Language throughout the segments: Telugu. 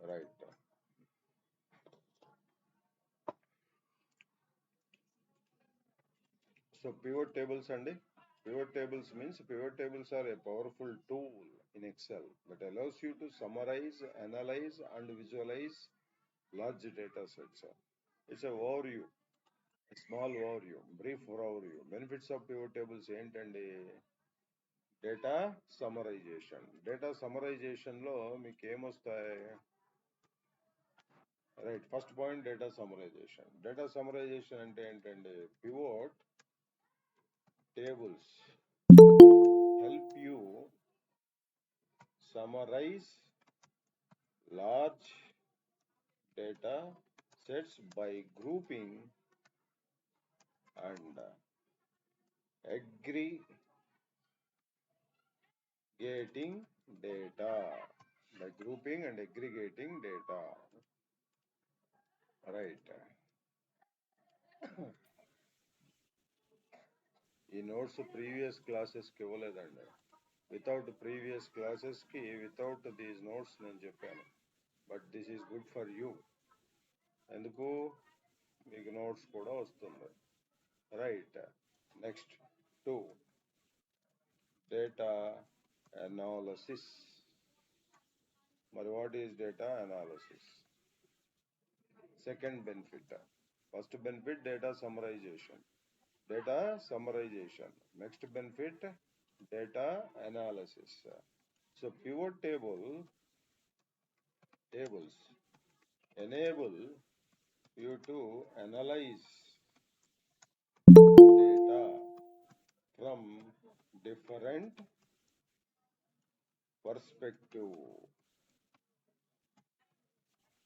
Right. So pivot tables and pivot tables means pivot tables are a powerful tool in Excel that allows you to summarize, analyze, and visualize large data sets. It's a overview, a small overview, brief overview. Benefits of pivot tables ఏంటండి? Data summarisation. డేటా సమ్మరైజేషన్లో మీకు ఏమొస్తాయి? Right, first point data summarisation. Data summarisation అంటే ఏంటండి? Pivot tables help you summarize large data sets by grouping and aggregating data. By grouping and aggregating data. Right. ఈ నోట్స్ ప్రీవియస్ క్లాసెస్కి ఇవ్వలేదండి. ప్రీవియస్ క్లాసెస్కి వితౌట్ దీస్ నోట్స్ నేను చెప్పాను. But this is good for you. ఎందుకు? మీకు నోట్స్ కూడా వస్తుంది. Right. Next 2, data analysis. But what is data analysis? Second benefit. First benefit, data summarization. Next benefit, data analysis. So pivot tables enable you to analyze data from different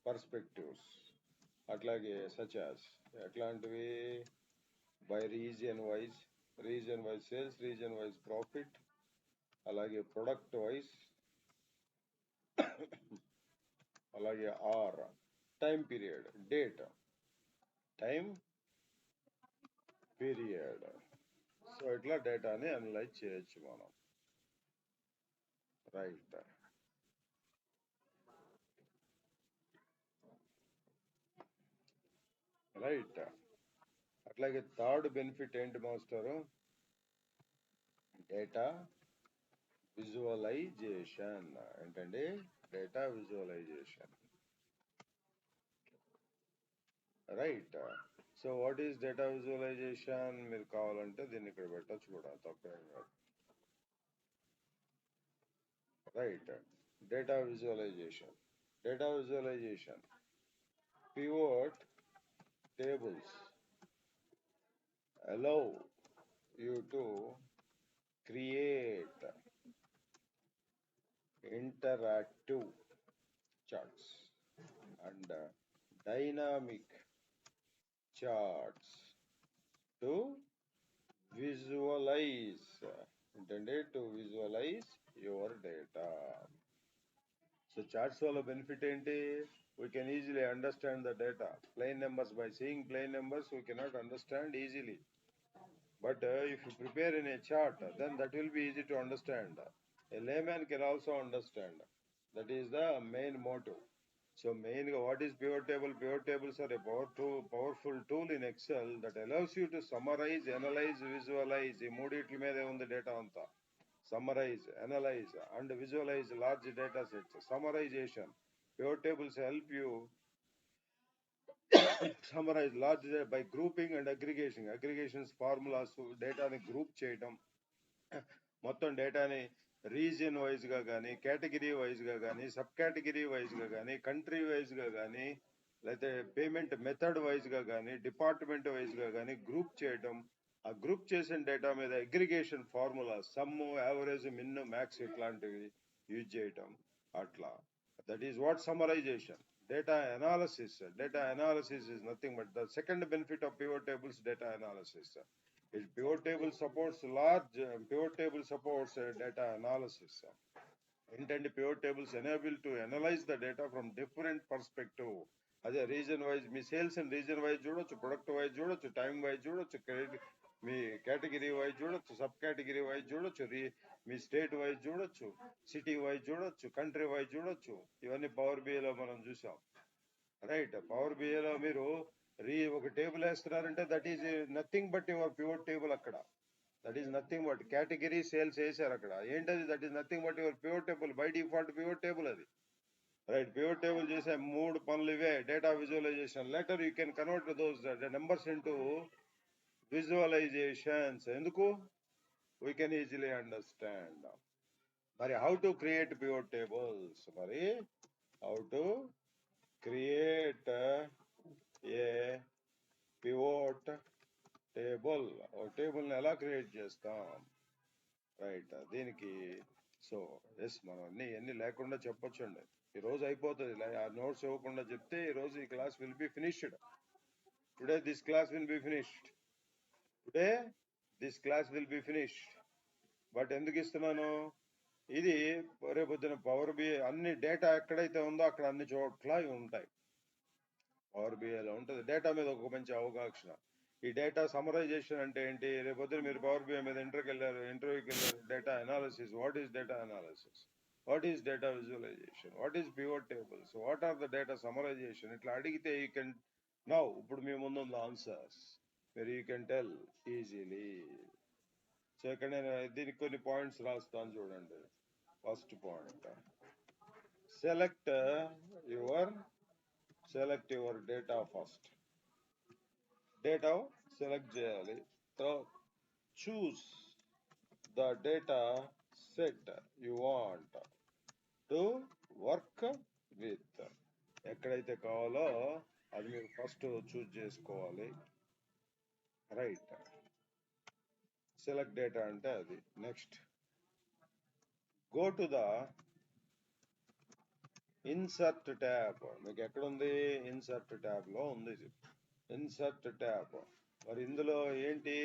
perspectives. అట్లాగే such as ఎట్లాంటివి? By region wise sales, region wise profit, అలాగే product wise, అలాగే R time period, date, time period. So ఇట్లా డేటాని అనలైజ్ చేయొచ్చు మనం. రైట్. రైట్. అట్లాగే థర్డ్ బెనిఫిట్ ఏంటి మాస్టరు? Data visualisation. ఏంటండి? Data visualisation. Right. So what is data visualisation? మీరు కావాలంటే దీన్ని ఇక్కడ పెట్టచ్చు కూడా, తప్పేం కాదు. Right. Data visualisation. Pivot tables allow you to create interactive charts and dynamic charts to visualize your data. So charts wala benefit enti? We can easily understand the data. Plain numbers, by seeing plain numbers we cannot understand easily. But if you prepare in a chart, then that will be easy to understand. A layman can also understand. That is the main motto. So what is pivot table? Pivot tables are a powerful tool in Excel that allows you to summarize, analyze, visualize. ఈ మూడిట్ల మీదే ఉంది డేటా అంతా. Summarize, analyze, and visualize large data sets. Summarization. Pivot tables help you summarize large data by grouping and aggregation. Aggregations formulas డేటాని గ్రూప్ చేయటం, మొత్తం డేటాని రీజియన్ వైజ్గా కానీ, కేటగిరీ వైజ్గా కానీ, సబ్ కేటగిరీ వైజ్గా కానీ, కంట్రీ వైజ్గా కానీ, లేకపోతే పేమెంట్ మెథడ్ వైజ్గా కానీ, డిపార్ట్మెంట్ వైజ్గా కానీ గ్రూప్ చేయటం. ఆ గ్రూప్ చేసిన డేటా మీద aggregation formula, sum, average, min, max ఇట్లాంటివి యూజ్ చేయటం. అట్లా that is what summarisation. Data analysis is nothing but the second benefit of pivot tables. Data analysis. Pivot table supports data analysis. Intended pivot tables enable to analyze the data from different perspective. అదే reason wise me sales and reason wise చూడొచ్చు, ప్రొడక్ట్ వైజ్ చూడొచ్చు, టైం వైజ్ చూడొచ్చు, మీ కేటగిరీ వైజ్ చూడొచ్చు, సబ్ కేటగిరీ వైజ్ చూడొచ్చు, మీ స్టేట్ వైజ్ చూడొచ్చు, సిటీ వైజ్ చూడొచ్చు, కంట్రీ వైజ్ చూడొచ్చు. ఇవన్నీ పవర్ బిఐలో మనం చూసాం. రైట్, పవర్ బిఐలో మీరు ఒక టేబుల్ వేస్తున్నారంటే that is nothing but your pivot table అక్కడ. That is nothing but category sales వేసారు అక్కడ. ఏంటది? That is nothing but your pivot table. By default pivot table అది. రైట్, పివట్ టేబుల్ చేసే 3 పనులు ఇవే. Data visualisation. Later you can convert those numbers into visualisations. ఎందుకు? We can easily understand. మరి how to create pivot tables? మరి how to create a pivot table. ఒక టేబుల్ ని ఎలా క్రియేట్ చేస్తాం? రైట్, దీనికి సో ఎస్ మనం అన్ని లేకుండా చెప్పొచ్చండి. ఈ రోజు అయిపోతుంది. ఆ నోట్స్ ఇవ్వకుండా చెప్తే ఈ రోజు ఈ class will be finished. Today this class will be finished. Today this class will be finished. But ఎందుకు ఇస్తున్నాను? ఇది రేపొద్దున పవర్ బిఐ అన్ని డేటా ఎక్కడైతే ఉందో అక్కడ అన్ని చోట్ల ఉంటాయి. పవర్ బిఐలో ఉంటుంది. డేటా మీద ఒక మంచి అవగాహన. ఈ డేటా సమరైజేషన్ అంటే ఏంటి? రేపొద్దున మీరు పవర్ బిఐ మీద ఇంటర్వ్యూకి వెళ్ళారు. Data analysis. What is data analysis? What is data visualization? What is pivot tables? What are the data summarization? ఇట్లా అడిగితే యూ కెన్ నౌ ఇప్పుడు మీ ముందు ఉన్న ఆన్సర్స్ మీరు you can tell easily. So ఇక్కడ నేను దీనికి కొన్ని పాయింట్స్ రాస్తాను చూడండి. First point, select your data first. Data select చేయాలి. Choose the data set you want to work with. ఎక్కడైతే కావాలో అది మీరు ఫస్ట్ చూస్ చేసుకోవాలి. రైట్, సెలెక్ట్ డేటా అంటే అది. Next, go to the insert tab. మీకు ఎక్కడుంది? ఇన్సర్ట్ ట్యాబ్ లో ఉంది. Insert tab. మరి ఇందులో ఏంటి?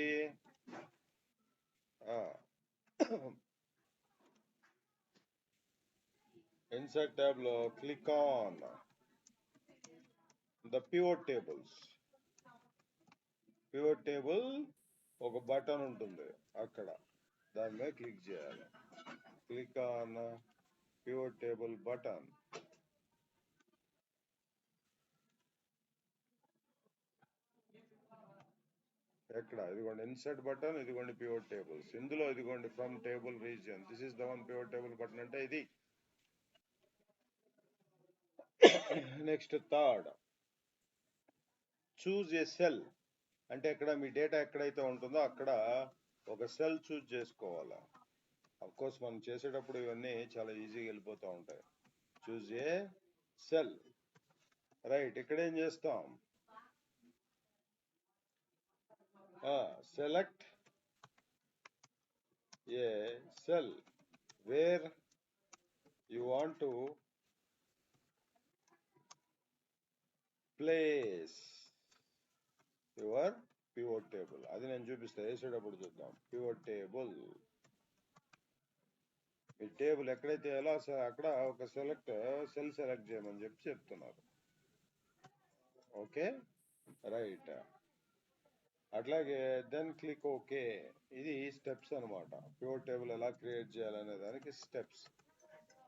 ఇన్సర్ట్ ట్యాబ్ లో click on the pivot tables. Pivot table ఒక బటన్ ఉంటుంది అక్కడ, దాని మీద క్లిక్ చేయాలి. Click on pivot table button. ఎక్కడ? ఇదిగోండి ఇన్సర్ట్ బటన్, ఇదిగోండి పివట్ టేబుల్స్. ఇందులో ఇదిగోండి from table region. This is the one pivot table button అంటే ఇది. Next, third, choose a cell. అంటే ఎక్కడ మీ డేటా ఎక్కడైతే ఉంటుందో అక్కడ ఒక సెల్ చూజ్ చేసుకోవాలి. అఫ్ కోర్స్ మనం చేసేటప్పుడు ఇవన్నీ చాలా ఈజీగా వెళ్ళిపోతూ ఉంటాయి. Choose a cell. రైట్, ఇక్కడ ఏం చేస్తాం? Select A cell where you want to place your pivot table. అది నేను చూపిస్తా, వేసేటప్పుడు చూద్దాం. పివట్ టేబుల్, మీ టేబుల్ ఎక్కడైతే ఎలా అక్కడ ఒక సెల్ సెలెక్ట్ చేయమని చెప్తున్నారు. Okay, right. అట్లాగే దెన్ క్లిక్ ఓకే. ఇది స్టెప్స్ అనమాట. పివట్ టేబుల్ ఎలా క్రియేట్ చేయాలనే దానికి స్టెప్స్.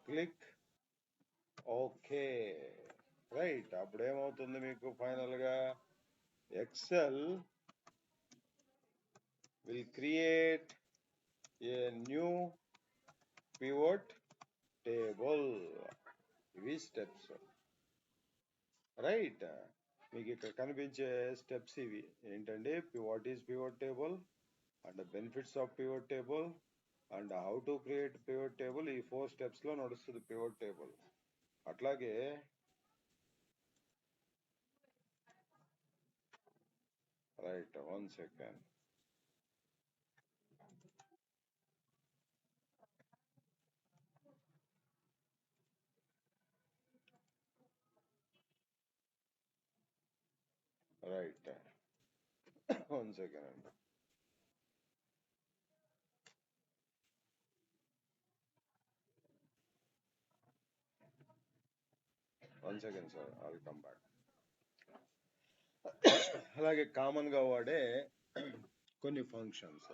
Click okay. రైట్, అప్పుడు ఏమవుతుంది మీకు? ఫైనల్ గా Excel will create a new pivot table. ఇవి స్టెప్స్. రైట్, మీకు ఇక్కడ కనిపించే స్టెప్స్ ఇవి. ఏంటండి? What is pivot table and benefits of pivot table and how to create pivot table. ఈ 4 స్టెప్స్ లో నడుస్తుంది పివట్ టేబుల్. అట్లాగే రైట్, 1 సెకండ్. రైట్, 1 సెకండ్ అండి. One second sir, I will come back. అలాగే కామన్ గా వాడే కొన్ని functions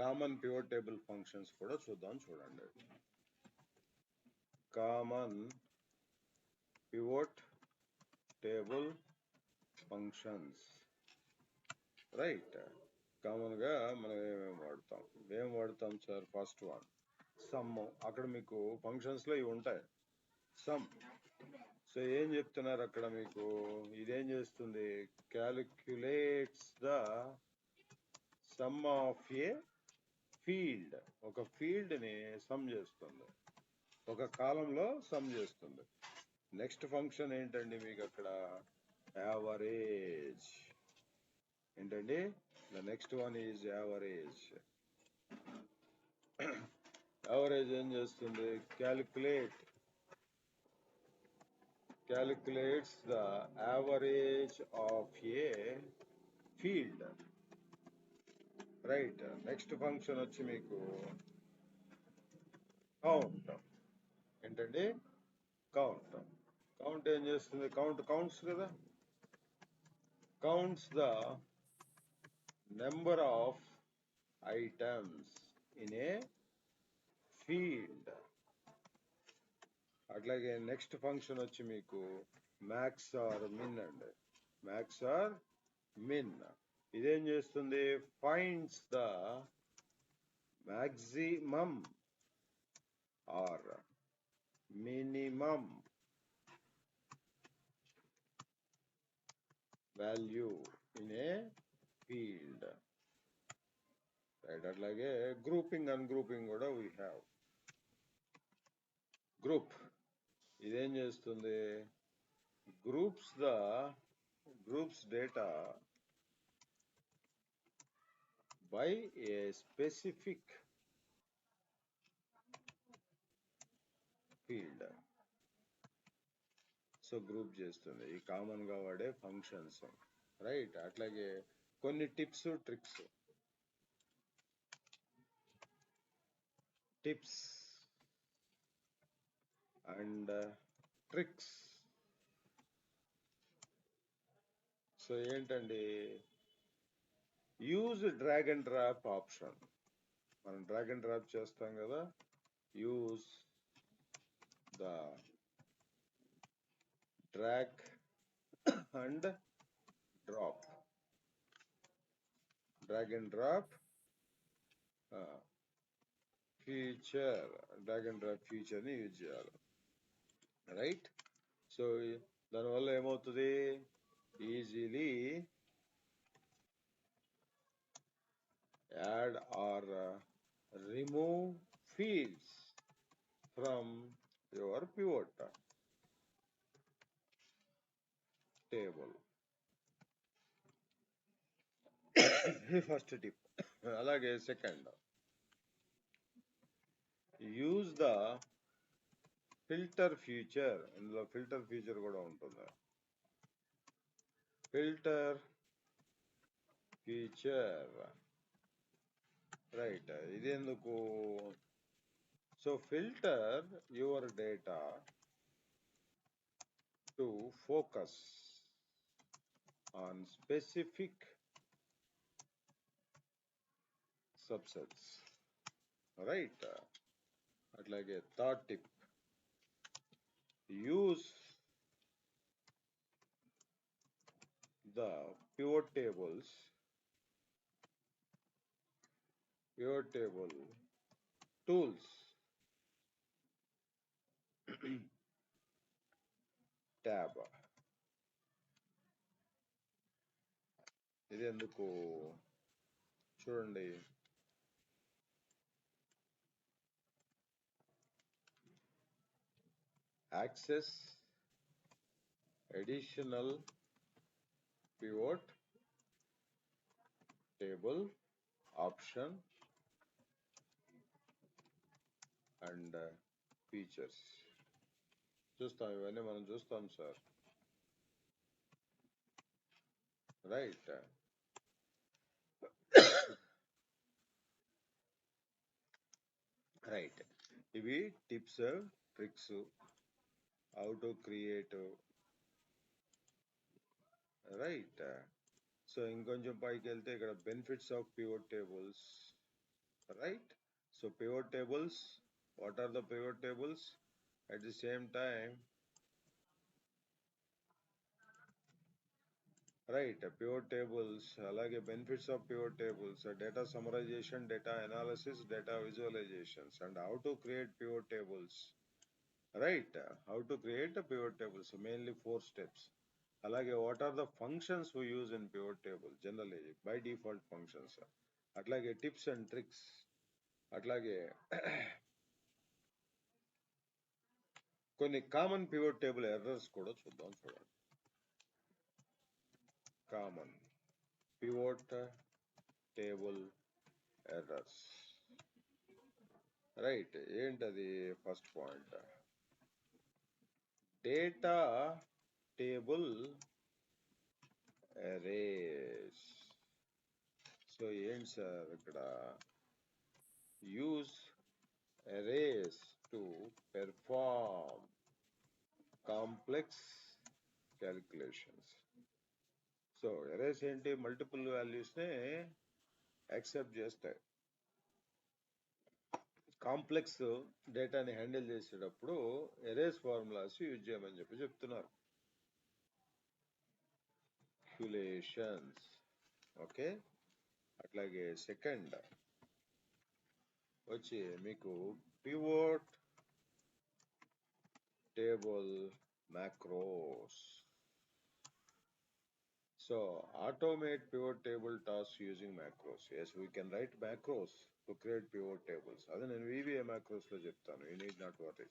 common pivot table functions కూడా చూద్దాం. చూడండి, common pivot table functions. Right, common గా మనం ఏం వాడతాం సార్? First one some. అక్కడ మీకు ఫంక్షన్స్ లో ఇవి ఉంటాయి, సమ్. సో ఏం చెప్తున్నారు అక్కడ మీకు? ఇదేం చేస్తుంది? Calculates the sum of A field. ఒక ఫీల్డ్ ని సమ్ చేస్తుంది, ఒక కాలంలో సమ్ చేస్తుంది. నెక్స్ట్ ఫంక్షన్ ఏంటండి మీకు అక్కడ? యావరేజ్. ఏంటండి? The next one is average. Average ఏం చేస్తుంది? Calculates the average of A field. Right. Next function వచ్చి మీకు కౌంట్. ఏంటండి? కౌంట్. కౌంట్ ఏం చేస్తుంది? కౌంట్స్ కదా, counts the number of items in a field. అట్లాగే నెక్స్ట్ ఫంక్షన్ వచ్చి మీకు మ్యాక్స్ ఆర్ మిన్ అండి. మ్యాక్స్ ఆర్ మిన్ ఇదేం చేస్తుంది? Finds the maximum or minimum value in a field. Right, అట్లాగే గ్రూపింగ్ అన్గ్రూపింగ్ కూడా we have. గ్రూప్ ఇదేం చేస్తుంది? Groups data by a specific field. So group చేస్తుంది. ఈ కామన్ గా వాడే ఫంక్షన్స్. రైట్, అట్లాగే కొన్ని టిప్స్ అండ్ ట్రిక్స్. సో ఏంటండి? Use drag and drop option. మనం డ్రాగ్ అండ్ డ్రాప్ చేస్తాం కదా, use the drag and drop. Drag and drop feature. Drag and drop feature ని యూజ్ చేయాలి. రైట్. సో దానివల్ల ఏమవుతుంది? Easily add or remove fields from your pivot table. First tip. అలాగే second, use the filter feature. ఇందులో ఫిల్టర్ ఫీచర్ కూడా ఉంటుంది. Filter feature. రైట్, ఇది ఎందుకు? So filter your data to focus on specific subsets. Right. అట్లాగే third tip, use the pivot table tools tab. ఇది ఎందుకు? చూడండి, access additional pivot table option and features. చూస్తాం, ఇవన్నీ మనం చూస్తాం సార్. రైట్. రైట్, ఇవి tips, tricks, how to create. Right. So ఇంకొంచెం పైకి వెళ్తే ఇక్కడ benefits of pivot tables, right? So pivot tables, what are the pivot tables? At the same time, right, pivot tables, alage benefits of pivot tables, data summarization, data analysis, data visualizations, and how to create pivot tables, right? How to create a pivot table, so mainly 4 steps. Alage what are the functions we use in pivot table generally by default functions, atlage tips and tricks, atlage కొన్ని కామన్ పివట్ టేబుల్ ఎర్రర్స్ కూడా చూద్దాం. చూడండి, common pivot table errors, right? ఏంటది? First point, data table arrays. So ఏంటి సార్ ఇక్కడ? Use arrays to perform complex calculations. So arrays ఏంటి? మల్టిపుల్ వాల్యూస్ని యాక్సెప్ట్ చేస్తాయి. కాంప్లెక్స్ డేటాని హ్యాండిల్ చేసేటప్పుడు ఎరేస్ ఫార్ములాస్ యూజ్ చేయమని చెప్తున్నారు. Calculations, okay. అట్లాగే సెకండ్ వచ్చి మీకు pivot table macros. So automate pivot table tasks using macros. Yes, we can write macros to create pivot tables. అదే నేను VBA macros లో చెప్తాను. You need not worry.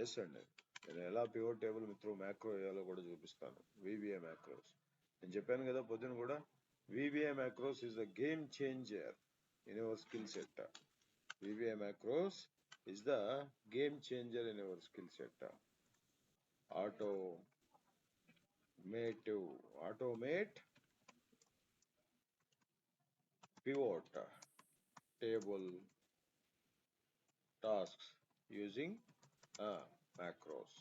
Yes అండి, నేను ఎలా పివట్ టేబుల్ త్రూ మ్యాక్రో వేయాలో కూడా చూపిస్తాను. VBA macros నేను చెప్పాను కదా పొద్దున కూడా, VBA macros is the game changer in your skill set. VBA macros is the game changer in your skill set. Automate pivot table tasks using macros,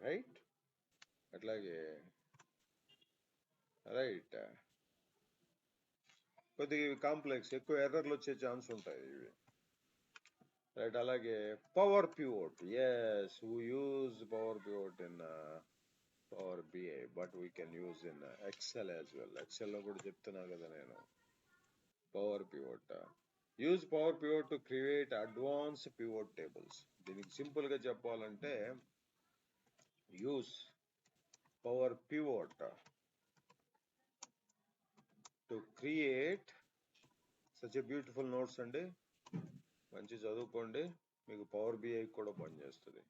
right? అట్లాగే రైట్, కొద్దిగా ఇవి కాంప్లెక్స్, ఎక్కువ ఎర్రర్లు వచ్చే ఛాన్స్ ఉంటాయి ఇవి, రైట్? అలాగే power pivot, yes we use power pivot in power BI, but we can use in Excel as well. ఎక్సెల్లో కూడా చెప్తున్నా కదా నేను. Power pivot, use power pivot to create advance pivot tables. దీనికి సింపుల్ గా చెప్పాలంటే, use power pivot to create such a beautiful notes అండి, మంచి చదువుకోండి, మీకు పవర్ BI కూడా పనిచేస్తుంది.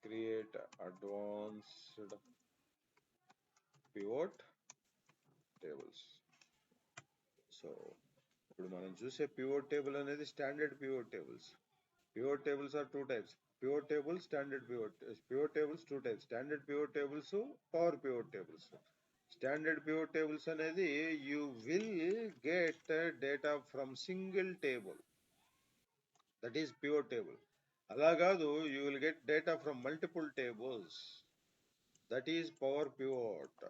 Create advanced pivot tables. So ఇప్పుడు మనం చూసే పివోట్ టేబుల్ అనేది standard pivot tables. Pivot tables are 2 types. Pivot tables, standard pivot tables 2 types. Standard pivot tables, power pivot tables. Standard pivot tables అనేది you will get data from single table, that is pivot table. అలా కాదు, you will get data from multiple tables, that is power pivot,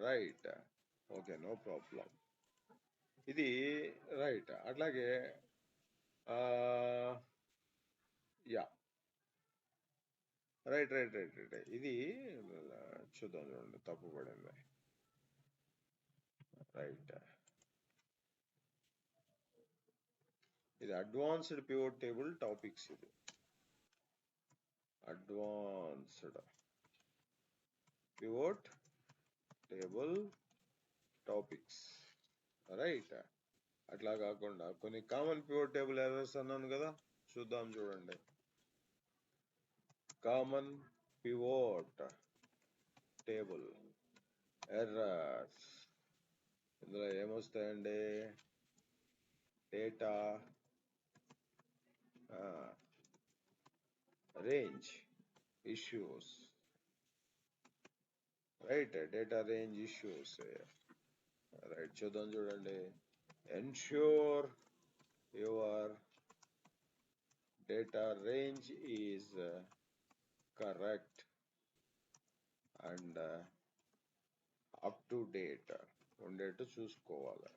right? Okay, no problem. ఇది రైట్. అట్లాగే yeah, right right right right ఇది చూద్దాం, చూడండి, తప్పు పడింది, రైట్? ఇది అడ్వాన్స్డ్ పివోట్ టేబుల్ టాపిక్స్. ఇది advanced pivot table topics, right? అట్లా కాకుండా కొన్ని కామన్ పివోట్ టేబుల్ ఎర్రర్స్ అన్నాను కదా, చూద్దాం, చూడండి. కామన్ పివోట్ టేబుల్ ఎర్రర్స్, ఇందులో ఏమొస్తాయండి? Data range issues, right? Data range issues, right? చూద్దాం, చూడండి. Ensure your data range is correct and up to date ఉండేట్టు చూసుకోవాలి.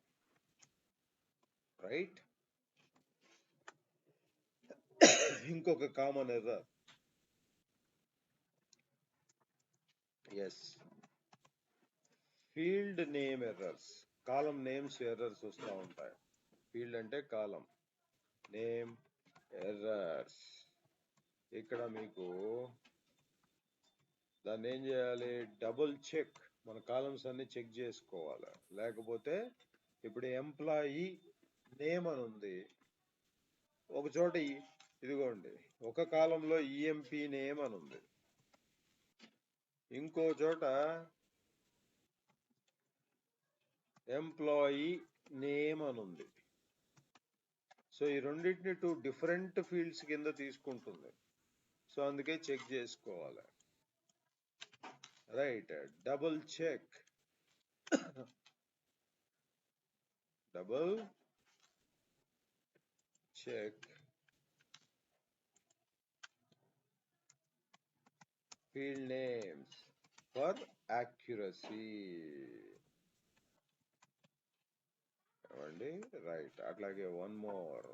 రైట్. ఇంకొక common error, yes, field name errors. Column names errors వస్తూ ఉంటాయి. ఫీల్డ్ అంటే కాలం, నేమ్ ఎర్రర్స్. ఇక్కడ మీకు దాన్ని ఏం చేయాలి, డబుల్ చెక్, మన కాలమ్స్ అన్ని చెక్ చేసుకోవాలి. లేకపోతే ఇప్పుడు ఎంప్లాయీ నేమ్ అని ఉంది, ఒక చోట ఇదిగోండి ఒక కాలంలో ఈఎంపీ నేమ్ అని ఉంది, ఇంకో చోట ఎంప్లాయీ నేమ్ అని ఉంది. సో ఈ రెండింటిని 2 డిఫరెంట్ ఫీల్డ్స్ కింద తీసుకుంటుంది. సో అందుకే చెక్ చేసుకోవాలి. Right, double check, double check field names for accuracy. ఏమండి, రైట్. అట్లాగే వన్ మోర్,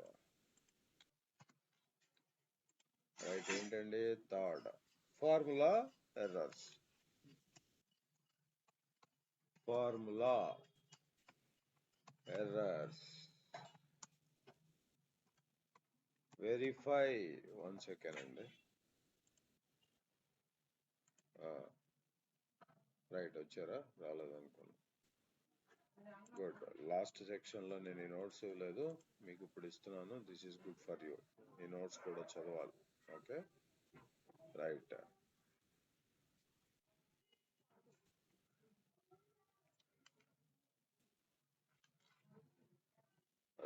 రైట్. ఏంటండి, third, formula errors. Formula errors, verify. 1 second అండి. రైట్, వచ్చారా, రాలేదనుకోండి. గుడ్. లాస్ట్ సెక్షన్ లో నేను ఈ నోట్స్ ఇవ్వలేదు, మీకు ఇప్పుడు ఇస్తున్నాను. This is good for you. ఈ నోట్స్ కూడా చదవాలి. Okay, right.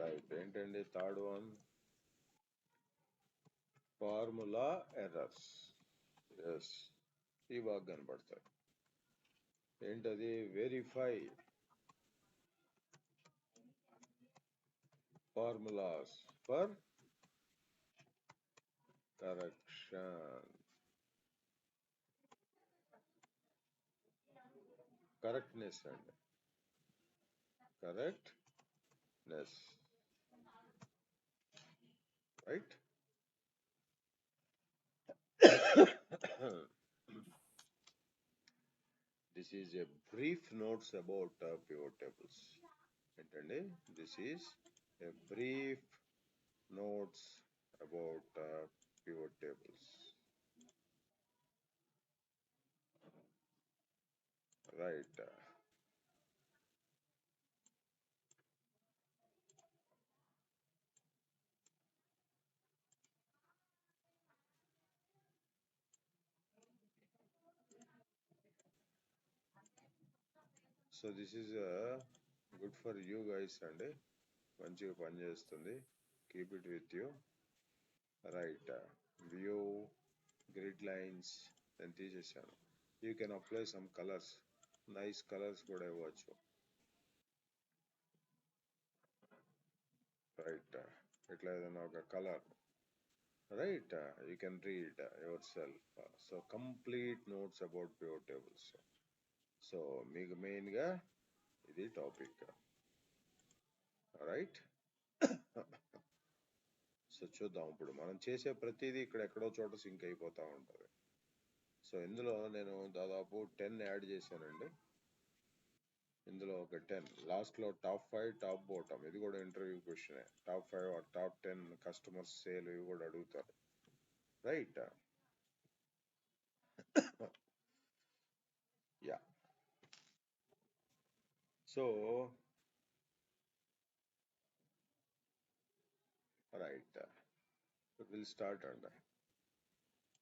రైట్, ఏంటండి third one, formula errors. Yes, ఈ బాగా కనపడతాయి. ఏంటది, వెరిఫై ఫార్ములాస్ ఫర్ కరెక్షన్. కరెక్ట్నెస్ అండి, కరెక్ట్నెస్. Right. This is a brief notes about pivot tables. ఏంటండి, this is a brief notes about pivot tables. Right. So this is good for you guys అండి, మంచిగా పనిచేస్తుంది. Keep it with you. Right, view, grid lines నేను తీసేసాను. You can apply some colours, nice colours కూడా ఇవ్వచ్చు. రైట్, ఇట్లా ఏదైనా ఒక colour. Right, you can read your self. So complete notes about pivot tables. So మీకు మెయిన్గా ఇది టాపిక్. రైట్. సో చూద్దాం, ఇప్పుడు మనం చేసే ప్రతిదీ ఇక్కడ ఎక్కడో చోట సింక్ అయిపోతూ ఉంటుంది. సో ఇందులో నేను దాదాపు 10 యాడ్ చేశానండి. ఇందులో ఒక 10 లాస్ట్లో టాప్ 5, టాప్ బాటమ్, ఇది కూడా ఇంటర్వ్యూ క్వశ్చనే. Top 5 or top 10 customers sale ఇవి కూడా అడుగుతారు. Right. Yeah. So right, will start అండి.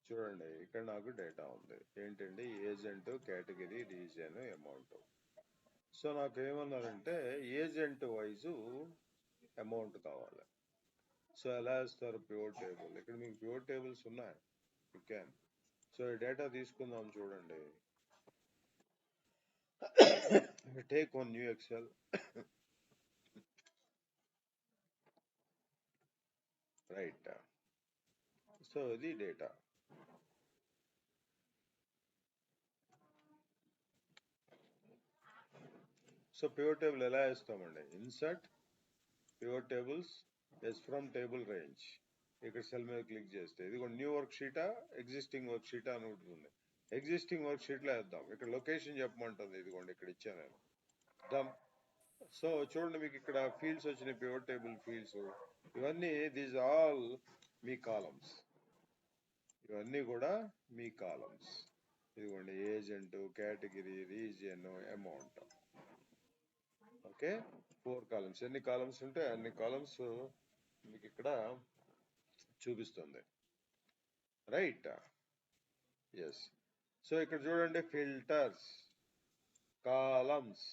చూడండి, ఇక్కడ నాకు డేటా ఉంది. ఏంటండి, agent, category, region, amount. So నాకు ఏమన్నారంటే ఏజెంట్ వైజు అమౌంట్ కావాలి. సో ఎలా వేస్తారు pivot టేబుల్, ఇక్కడ మీకు pivot tables ఉన్నాయి, యూ క్యాన్. సో ఈ డేటా తీసుకుందాం, చూడండి. Take one new Excel. Right. So ఇది డేటా. సో పివట్ టేబుల్ ఎలా వేస్తామండి? Insert pivot tables as from table range. ఇక్కడ సెల్ మీద క్లిక్ చేస్తే ఇది న్యూ వర్క్ షీటా ఎగ్జిస్టింగ్ వర్క్ షీటా అని ఉంటుంది. ఎగ్జిస్టింగ్ వర్క్ షీట్లో వేద్దాం. ఇక్కడ లొకేషన్ చెప్పమంటుంది. ఇదిగోండి ఇక్కడ ఇచ్చాను నేను. డన్. సో చూడండి మీకు ఇక్కడ ఫీల్డ్స్ వచ్చినాయి, పివట్ టేబుల్ ఫీల్డ్స్. ఇవన్నీ దీస్ ఆల్ మీ కాలమ్స్. ఇవన్నీ కూడా మీ కాలమ్స్. ఇదిగోండి agent, category, region, amount. Okay, 4 columns. ఎన్ని కాలమ్స్ ఉంటే అన్ని కాలమ్స్ మీకు ఇక్కడ చూపిస్తుంది. రైట్. ఎస్. సో ఇక్కడ చూడండి ఫిల్టర్స్, కాలమ్స్.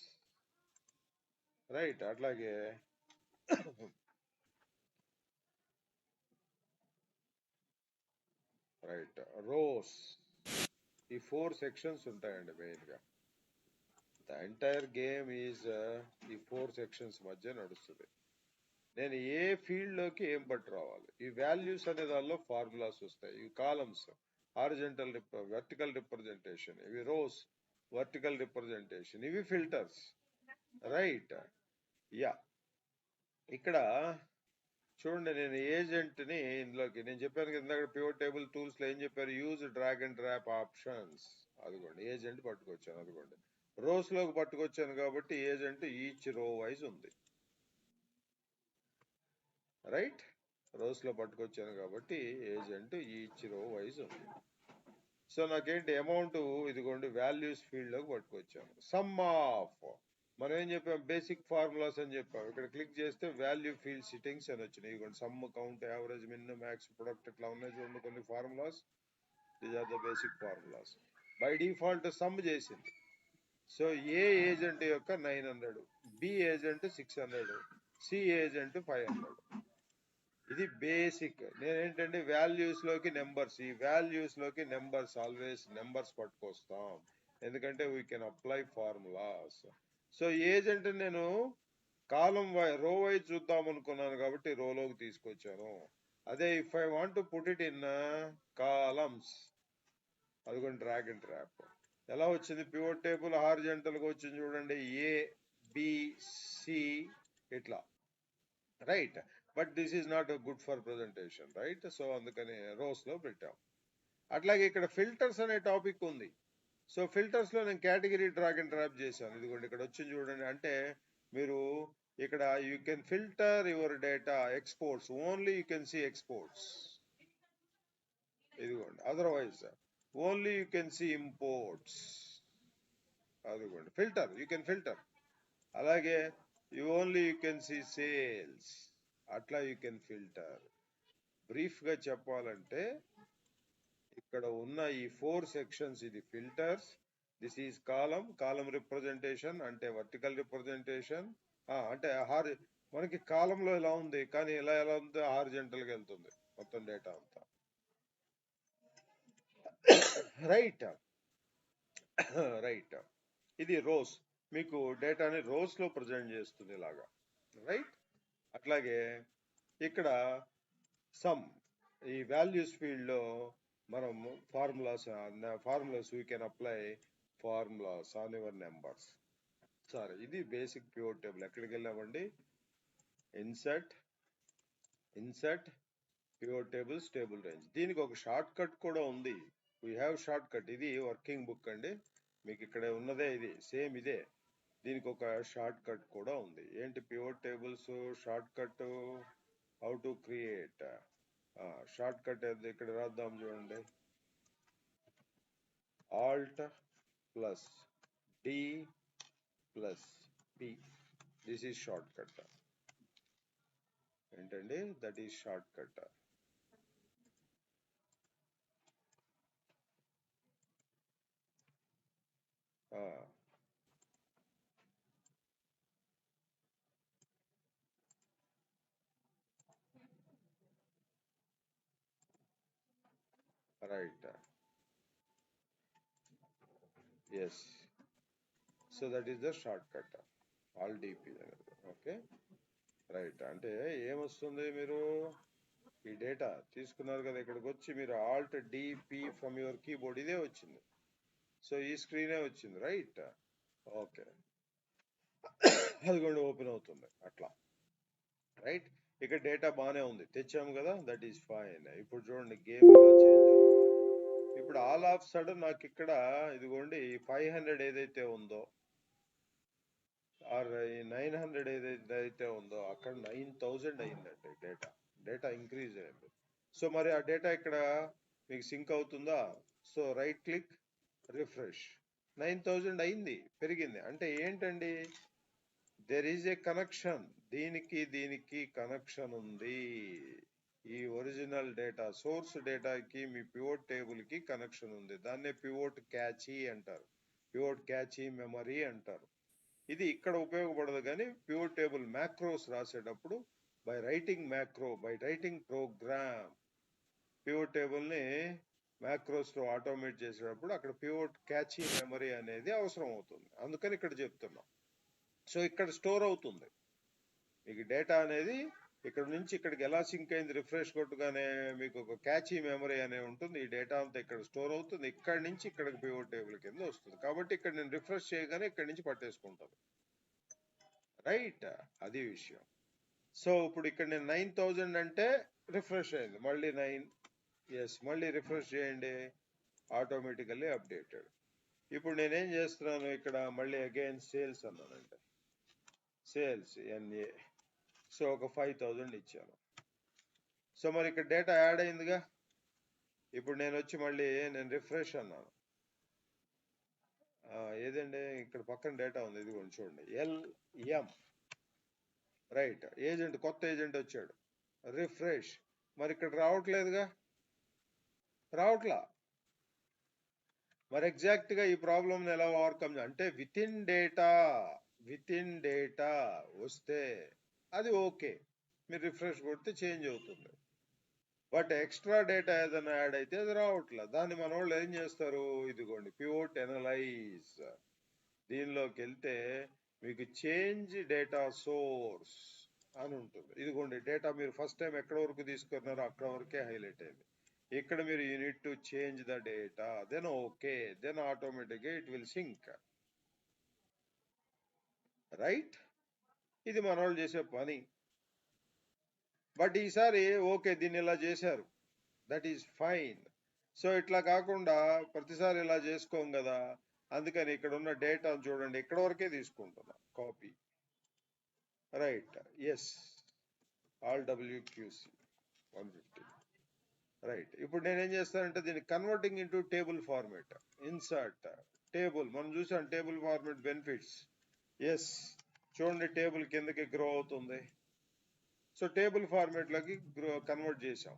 రైట్. అట్లాగే రైట్ రోస్. ఈ 4 సెక్షన్స్ ఉంటాయండి మెయిన్ గా. ద ఎంటైర్ గేమ్ ఈజ్ ఈ 4 సెక్షన్స్ మధ్య నడుస్తుంది. నేను ఏ ఫీల్డ్ లోకి ఏం పట్టు రావాలి, ఈ వాల్యూస్ అనే దానిలో ఫార్ములాస్ వస్తాయి. ఇవి కాలమ్స్, హారిజంటల్ వర్టికల్ రిప్రజెంటేషన్. ఇవి రోస్, వర్టికల్ రిప్రజెంటేషన్. ఇవి ఫిల్టర్స్. రైట్. యా. ఇక్కడ చూడండి నేను ఏజెంట్ ని ఇందులోకి నేను చెప్పాను కదా ఇందాక పివట్ టేబుల్ టూల్స్ లో ఏం చెప్పారు, use drag and drop options. అదిగోండి ఏజెంట్ పట్టుకొచ్చాను. అదిగోండి రోస్ లోకి పట్టుకొచ్చాను కాబట్టి ఏజెంట్ ఈచ్ రో వైజ్ ఉంది. రైట్. రోస్ లో పట్టుకొచ్చాను కాబట్టి ఏజెంట్ ఈచ్ రో వైజ్ ఉంది. సో నాకేంటి అమౌంట్ ఇదిగోండి వాల్యూస్ ఫీల్డ్ లోకి పట్టుకొచ్చాను. సమ్ ఆఫ్ మనం ఏం చెప్పాం, బేసిక్ ఫార్ములాస్ అని చెప్పాం. ఇక్కడ క్లిక్ చేస్తే వాల్యూ ఫీల్డ్ సిట్టింగ్స్ అని వచ్చినాయి. ఇదిగోండి sum, count, average, min, max, product ఇట్లా ఉన్నాయి చూడండి కొన్ని formulas. These are the basic formulas. By default sum చేసింది. సో ఏ ఏజెంట్ యొక్క 900, బి ఏజెంట్ 600, సి ఏజెంట్ 500. ఇది బేసిక్. నేనేంటంటే వాల్యూస్ లోకి నెంబర్స్, ఈ వాల్యూస్ లోకి నెంబర్స్, ఆల్వేస్ నెంబర్స్ పట్టుకొస్తాం. ఎందుకంటే we can apply formulas. So agent నేను కాలం రో వైజ్ చూద్దాం అనుకున్నాను కాబట్టి రోలోకి తీసుకొచ్చాను. అదే if I want to put it in columns, అదిగోండి డ్రాగ్ అండ్ డ్రాప్. ఎలా వచ్చింది పివట్ టేబుల్ హారిజంటల్ గా వచ్చింది చూడండి, ఏ బి సి ఇట్లా. Right. But this is not good for presentation. Right. So అందుకని రోస్ లో పెట్టాం. అట్లాగే ఇక్కడ ఫిల్టర్స్ అనే టాపిక్ ఉంది. సో ఫిల్టర్స్ లో నేను కేటగిరీ డ్రాగ్ అండ్ డ్రాప్ చేశాను. ఇదిగోండి ఇక్కడ వచ్చింది చూడండి. అంటే మీరు ఇక్కడ you can filter your data exports, only you can see exports. ఇదిగోండి otherwise only you can see imports. అదిగోండి ఫిల్టర్, యూ కెన్ ఫిల్టర్. అలాగే only you can see sales. అట్లా యూ కెన్ ఫిల్టర్. బ్రీఫ్ గా చెప్పాలంటే ఇక్కడ ఉన్న ఈ 4 సెక్షన్స్, ఇది filters, this is column, column representation అంటే వర్టికల్ రిప్రజెంటేషన్. అంటే మనకి కాలంలో ఎలా ఉంది కానీ ఎలా ఉంది హారిజంటల్ గా వెళ్తుంది మొత్తం డేటా అంతా. రైట్. రైట్. ఇది రోస్, మీకు డేటాని రోస్ లో ప్రజెంట్ చేస్తుంది ఇలాగా. రైట్. అట్లాగే ఇక్కడ సమ్, ఈ వాల్యూస్ ఫీల్డ్ లో మనం formulas we can apply formulas on your numbers. సరే, ఇది బేసిక్ పివట్ టేబుల్. ఎక్కడికి వెళ్ళామండి? Insert pivot tables, table range. దీనికి ఒక షార్ట్ కట్ కూడా ఉంది. We have short cut. ఇది వర్కింగ్ బుక్ అండి, మీకు ఇక్కడ ఉన్నదే ఇది, సేమ్ ఇదే. దీనికి ఒక షార్ట్ కట్ కూడా ఉంది. ఏంటి pivot tables shortcut? How to create shortcut. ఇక్కడ రాద్దాం చూడండి, alt plus D plus P. This is shortcut. ఏంటండి? That is shortcut. Right. Yes. So that is the shortcut, all DP అనేది. ఓకే. రైట్. అంటే ఏమొస్తుంది, మీరు ఈ డేటా తీసుకున్నారు కదా, ఇక్కడికి వచ్చి మీరు Alt D P from your keyboard, ఇదే వచ్చింది. సో ఈ స్క్రీనే వచ్చింది. రైట్. ఓకే. అదిగోండి ఓపెన్ అవుతుంది అట్లా. రైట్, ఇక్కడ డేటా బాగానే ఉంది, తెచ్చాము కదా, దట్ ఈస్ ఫైన్. ఇప్పుడు చూడండి గేమ్ ఇలా చేంజ్ అవుతుంది. ఇప్పుడు ఆల్ ఆఫ్ సడన్ నాకు ఇక్కడ ఇదిగోండి 500 ఏదైతే ఉందో ఆర్ 900 ఏదైతే ఉందో అక్కడ 9000 అయిందండి డేటా. డేటా ఇంక్రీజ్ అయింది. సో మరి ఆ డేటా ఇక్కడ మీకు సింక్ అవుతుందా? సో రైట్ క్లిక్, రిఫ్రెష్, 9000 అయింది, పెరిగింది. అంటే ఏంటండి, దెర్ ఈజ్ ఏ కనెక్షన్. దీనికి కనెక్షన్ ఉంది. ఈ ఒరిజినల్ డేటా సోర్స్ డేటాకి మీ పివోట్ టేబుల్ కి కనెక్షన్ ఉంది. దాన్నే పివోట్ క్యాచీ అంటారు, పివోట్ క్యాచీ మెమరీ అంటారు. ఇది ఇక్కడ ఉపయోగపడదు, కానీ పివోట్ టేబుల్ మ్యాక్రోస్ రాసేటప్పుడు by writing program pivot table ని మ్యాక్రోస్ లో ఆటోమేట్ చేసేటప్పుడు అక్కడ పివోట్ క్యాచీ మెమరీ అనేది అవసరం అవుతుంది. అందుకని ఇక్కడ చెప్తున్నాం. సో ఇక్కడ స్టోర్ అవుతుంది మీకు డేటా అనేది. ఇక్కడ నుంచి ఇక్కడికి ఎలా సింక్ అయింది, రిఫ్రెష్ కొట్టుగానే మీకు ఒక క్యాచీ మెమరీ అనేది ఉంటుంది. ఈ డేటా అంతా ఇక్కడ స్టోర్ అవుతుంది, ఇక్కడ నుంచి ఇక్కడికి పివోట్ టేబుల్ కింద వస్తుంది. కాబట్టి ఇక్కడ నేను రిఫ్రెష్ చేయగానే ఇక్కడ నుంచి పట్టేసుకుంటాను. రైట్, అది విషయం. సో ఇప్పుడు ఇక్కడ నేను 9000 అంటే రిఫ్రెష్ అయింది, మళ్ళీ 9, ఎస్, మళ్ళీ రిఫ్రెష్ చేయండి, ఆటోమేటికల్లీ అప్డేటెడ్. ఇప్పుడు నేనేం చేస్తున్నాను, ఇక్కడ మళ్ళీ అగైన్ సేల్స్ అన్నానంటే సేల్స్ ఎన్ఏ. సో ఒక 5000 ఇచ్చాను. సో మరి ఇక్కడ డేటా యాడ్ అయిందిగా. ఇప్పుడు నేను వచ్చి మళ్ళీ నేను రిఫ్రెష్ అన్నాను. ఏదండి ఇక్కడ పక్కన డేటా ఉంది, ఇది కూడా చూడండి, ఎల్ఎం. రైట్, ఏజెంట్, కొత్త ఏజెంట్ వచ్చాడు, రిఫ్రెష్. మరి ఇక్కడ రావట్లేదుగా, రావట్లా. మరి ఎగ్జాక్ట్ గా ఈ ప్రాబ్లమ్ ఎలా ఓవర్కమ్ అంటే విత్ ఇన్ డేటా వస్తే అది ఓకే, మీరు రిఫ్రెష్ కొడితే చేంజ్ అవుతుంది. బట్ ఎక్స్ట్రా డేటా ఏదైనా యాడ్ అయితే అది రావట్లే. దాన్ని మన వాళ్ళు ఏం చేస్తారు, ఇదిగోండి పివోట్ ఎనలైజ్, దీనిలోకి వెళ్తే మీకు చేంజ్ డేటా సోర్స్ అని ఉంటుంది. ఇదిగోండి డేటా మీరు ఫస్ట్ టైం ఎక్కడ వరకు తీసుకున్నారో అక్కడ వరకే హైలైట్ అయింది. ఇక్కడ మీరు you need to change the data, then okay, then ఆటోమేటిక్గా ఇట్ విల్ సింక్. రైట్, ఇది మన వాళ్ళు చేసే పని. బట్ ఈసారి ఓకే దీన్ని ఇలా చేశారు, దట్ ఈస్ ఫైన్. సో ఇట్లా కాకుండా ప్రతిసారి ఇలా చేసుకోం కదా, అందుకని ఇక్కడ ఉన్న డేటా చూడండి ఇక్కడ వరకే తీసుకుంటున్నా, copy. Right, yes, all WQC 150. Right, ఇప్పుడు నేనేం చేస్తానంటే దీన్ని converting into table format, insert table. మనం చూసాం టేబుల్ ఫార్మేట్ బెనిఫిట్స్. ఎస్, చూడండి టేబుల్ కిందకి గ్రో అవుతుంది. సో టేబుల్ ఫార్మేట్ లోకి కన్వర్ట్ చేసాం.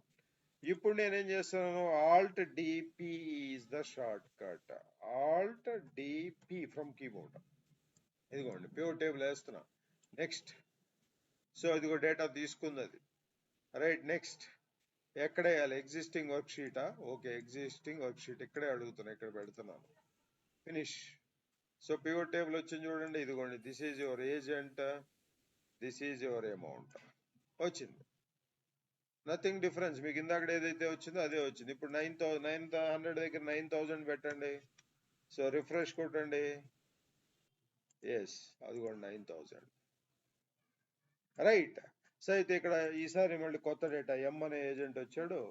ఇప్పుడు నేనేం చేస్తున్నాను, alt D P is the shortcut, alt D P from keyboard. ఇదిగోండి పివోట్ టేబుల్ వేస్తున్నా, నెక్స్ట్. సో ఇదిగో డేటా తీసుకుంది అది. Right, next. ఎక్కడ వేయాలి, ఎగ్జిస్టింగ్ వర్క్ షీటా? ఓకే, ఎగ్జిస్టింగ్ వర్క్ షీట్ ఇక్కడే అడుగుతున్నా, ఇక్కడ పెడుతున్నాను, ఫినిష్. సో పివోట్ టేబుల్ వచ్చింది చూడండి, ఇదిగోండి this is your agent, this is your amount వచ్చింది. నథింగ్ డిఫరెన్స్, మీకు ఇందాక ఏదైతే వచ్చిందో అదే వచ్చింది. ఇప్పుడు 900 దగ్గర 9000 పెట్టండి. సో రిఫ్రెష్ కొట్టండి, ఎస్, అదిగోండి 9000. రైట్. సో అయితే ఇక్కడ ఈసారి మళ్ళీ కొత్త డేటా ఎం అనే ఏజెంట్ వచ్చాడు,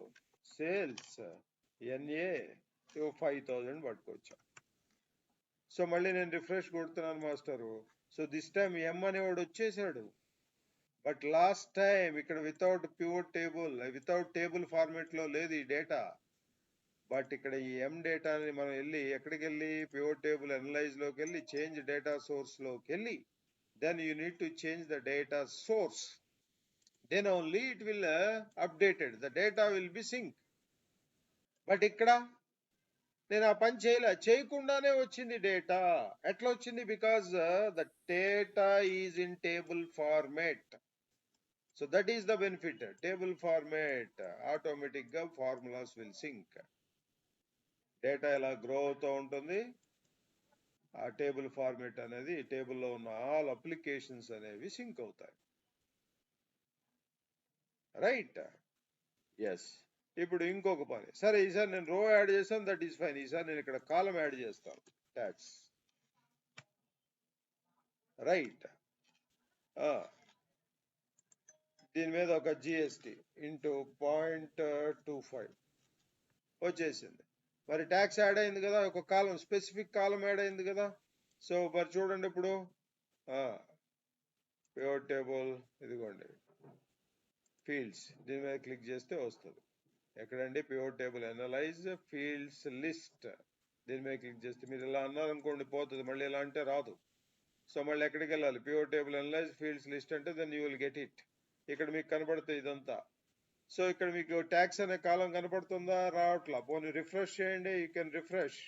సేల్స్ ఎన్ఏ 5000 పట్టుకొచ్చా. సో మళ్ళీ నేను రిఫ్రెష్ కొడుతున్నాను మాస్టరు. సో దిస్ టైం ఎం అనేవాడు వచ్చేసాడు. బట్ లాస్ట్ టైం ఇక్కడ without pivot table, without table format లో లేదు ఈ డేటా. బట్ ఇక్కడ ఈ ఎం డేటాని మనం వెళ్ళి ఎక్కడికి వెళ్ళి పివోట్ టేబుల్ అనలైజ్ లోకి వెళ్ళి చేంజ్ డేటా సోర్స్ లోకి వెళ్ళి then you need to change the data source, then only it will updated, the data will be sync. But ఇక్కడ నేను ఆ పని చేయకుండానే వచ్చింది డేటా. ఎట్లా వచ్చింది, because the data is in table format. So that is the benefit, table format, automatic గా ఫార్ములాస్ విల్ సింక్. డేటా ఎలా గ్రో అవుతూ ఉంటుంది, ఆ టేబుల్ ఫార్మేట్ అనేది టేబుల్లో ఉన్న ఆల్ అప్లికేషన్స్ అనేవి సింక్ అవుతాయి. Right, yes. ఇప్పుడు ఇంకొక పని, సరే ఈసారి నేను రో యాడ్ చేశాను, దట్ ఈస్ ఫైన్. ఈసారి నేను ఇక్కడ కాలం యాడ్ చేస్తాను, ట్యాక్స్. రైట్. దీని మీద ఒక జిఎస్టి ఇంటూ 0.25 వచ్చేసింది. మరి ట్యాక్స్ యాడ్ అయింది కదా, ఒక కాలం స్పెసిఫిక్ కాలం యాడ్ అయింది కదా. సో మరి చూడండి ఇప్పుడు పివట్ టేబుల్, ఇదిగోండి ఫీల్డ్స్, దీని మీద క్లిక్ చేస్తే వస్తుంది. ఎక్కడండి pivot table analyze fields list, దీని మీద క్లిక్ చేస్తే మీరు ఇలా అన్నారనుకోండి పోతుంది, మళ్ళీ ఇలా అంటే రాదు. సో మళ్ళీ ఎక్కడికి వెళ్ళాలి, pivot table analyze fields list అంటే then you will get it. ఇక్కడ మీకు కనబడుతుంది ఇదంతా. సో ఇక్కడ మీకు ట్యాక్స్ అనే కాలం కనపడుతుందా, రావట్లా. పోనీ రిఫ్రెష్ చేయండి, you can refresh.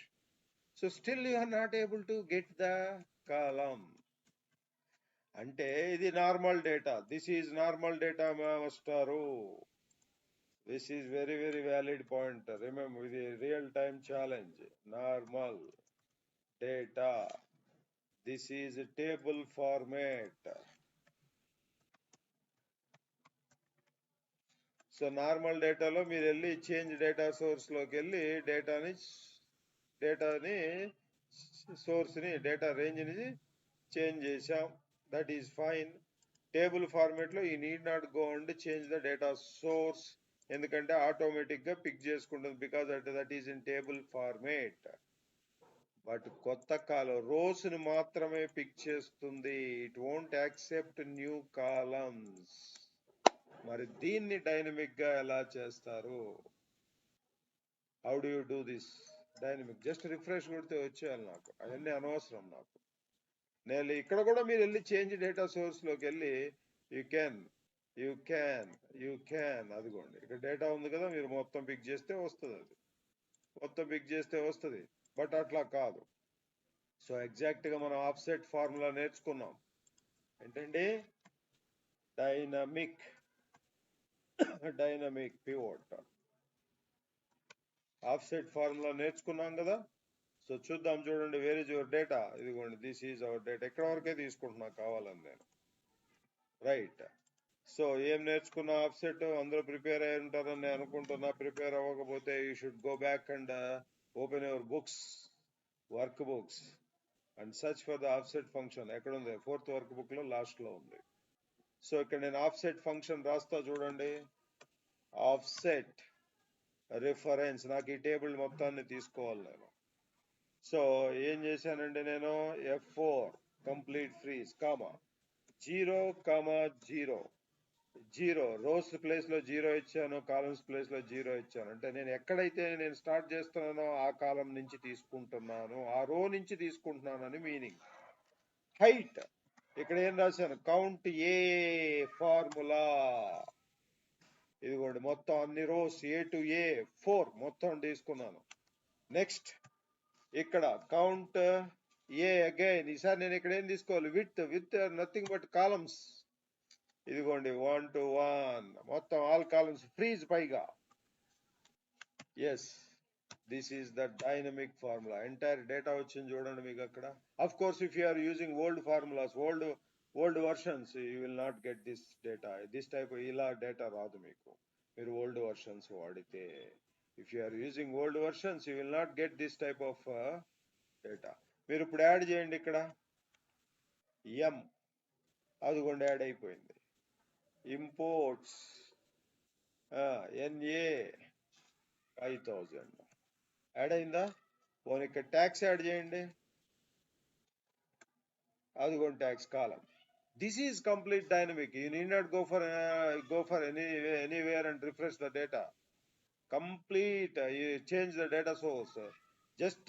So still you are not able to get the column. అంటే ఇది normal data, this is normal data మాస్టారు. This is very very valid point. Remember, ఇది real time challenge. Normal data, this is table format. So normal డేటాలో మీరు వెళ్ళి చేంజ్ డేటా సోర్స్ లోకి వెళ్ళి డేటాని సోర్స్ ని డేటా రేంజ్ ని చేంజ్ చేసాం, that is fine. Table format లో ఈ need not go and change the data source, ఎందుకంటే ఆటోమేటిక్ గా పిక్ చేసుకుంటుంది, because that is in table format. But కొత్త కాలం రోస్ ని మాత్రమే పిక్ చేస్తుంది, it won't accept new columns. మరి దీన్ని డైనమిక్ గా ఎలా చేస్తారు, how do you do this dynamic? Just refresh కొడితే వచ్చేయాలి, నాకు అవన్నీ అనవసరం. నాకు నేను ఇక్కడ కూడా మీరు వెళ్ళి చేంజ్ డేటా సోర్స్ లోకి వెళ్ళి యూ క్యాన్ అదిగోండి ఇక్కడ డేటా ఉంది కదా, మీరు మొత్తం పిక్ చేస్తే వస్తుంది, అది మొత్తం పిక్ చేస్తే వస్తుంది. బట్ అట్లా కాదు. సో ఎగ్జాక్ట్ గా మనం ఆఫ్సెట్ ఫార్ములా నేర్చుకున్నాం. ఏంటండి, డైనమిక్ పివోట్ ఆఫ్సెట్ ఫార్ములా నేర్చుకున్నాం కదా. సో చూద్దాం, చూడండి, వేర్ ఇస్ యువర్ డేటా, ఇదిగోండి దిస్ ఈజ్ అవర్ డేటా. ఎక్కడ వరకే తీసుకుంటున్నా కావాలని నేను, రైట్. సో ఏం నేర్చుకున్నా ఆఫ్సెట్, అందరూ ప్రిపేర్ అయి ఉంటారని నేను అనుకుంటున్నా. ప్రిపేర్ అవ్వకపోతే you should go back and open your books, work books, and search for the offset function. ఎక్కడ ఉంది, 4th వర్క్ బుక్ లో లాస్ట్ లో ఉంది. సో ఇక్కడ నేను ఆఫ్సెట్ ఫంక్షన్ రాస్తా చూడండి. ఆఫ్సెట్ రిఫరెన్స్, నాకు ఈ టేబుల్ మొత్తాన్ని తీసుకోవాలి నేను. సో ఏం చేశానంటే నేను F4 complete freeze comma 0, 0 rows place లో 0 ఇచ్చాను, కాలమ్స్ ప్లేస్ లో 0 ఇచ్చాను. అంటే నేను ఎక్కడైతే నేను స్టార్ట్ చేస్తున్నానో ఆ కాలం నుంచి తీసుకుంటున్నాను, ఆ రో నుంచి తీసుకుంటున్నాను అని మీనింగ్. హైట్, ఇక్కడ ఏం రాశాను, కౌంట్ ఏ ఫార్ములా, ఇదిగోండి మొత్తం అన్ని రోస్ A to A 4 మొత్తం తీసుకున్నాను. నెక్స్ట్ ఇక్కడ కౌంట్ ఏ అగైన్, ఈసారి నేను ఇక్కడ ఏం తీసుకోవాలి, విత్ నథింగ్ బట్ కాలమ్స్, ఇదిగోండి 1 to 1 మొత్తం ఆల్ కాలమ్స్ ఫ్రీజ్ పైగా. Yes, this is the dynamic formula. Entire data వచ్చింది చూడండి మీకు అక్కడ. Of course if you are using old formulas, old versions, you will not get this data, this type ఇలా డేటా రాదు మీకు, మీరు ఓల్డ్ వర్షన్స్ వాడితే. If you are using old versions you will not get this type of data. మీరు ఇప్పుడు యాడ్ చేయండి ఇక్కడ ఎం, అదిగోండి యాడ్ అయిపోయింది. ఇంపోర్ట్స్ NA 5000 యాడ్ అయిందా. పోనీ ఇక్కడ ట్యాక్స్ యాడ్ చేయండి, అదిగోండి tax column. This is complete dynamic. You need not go for anywhere and refresh the data. Complete, you change the data source, just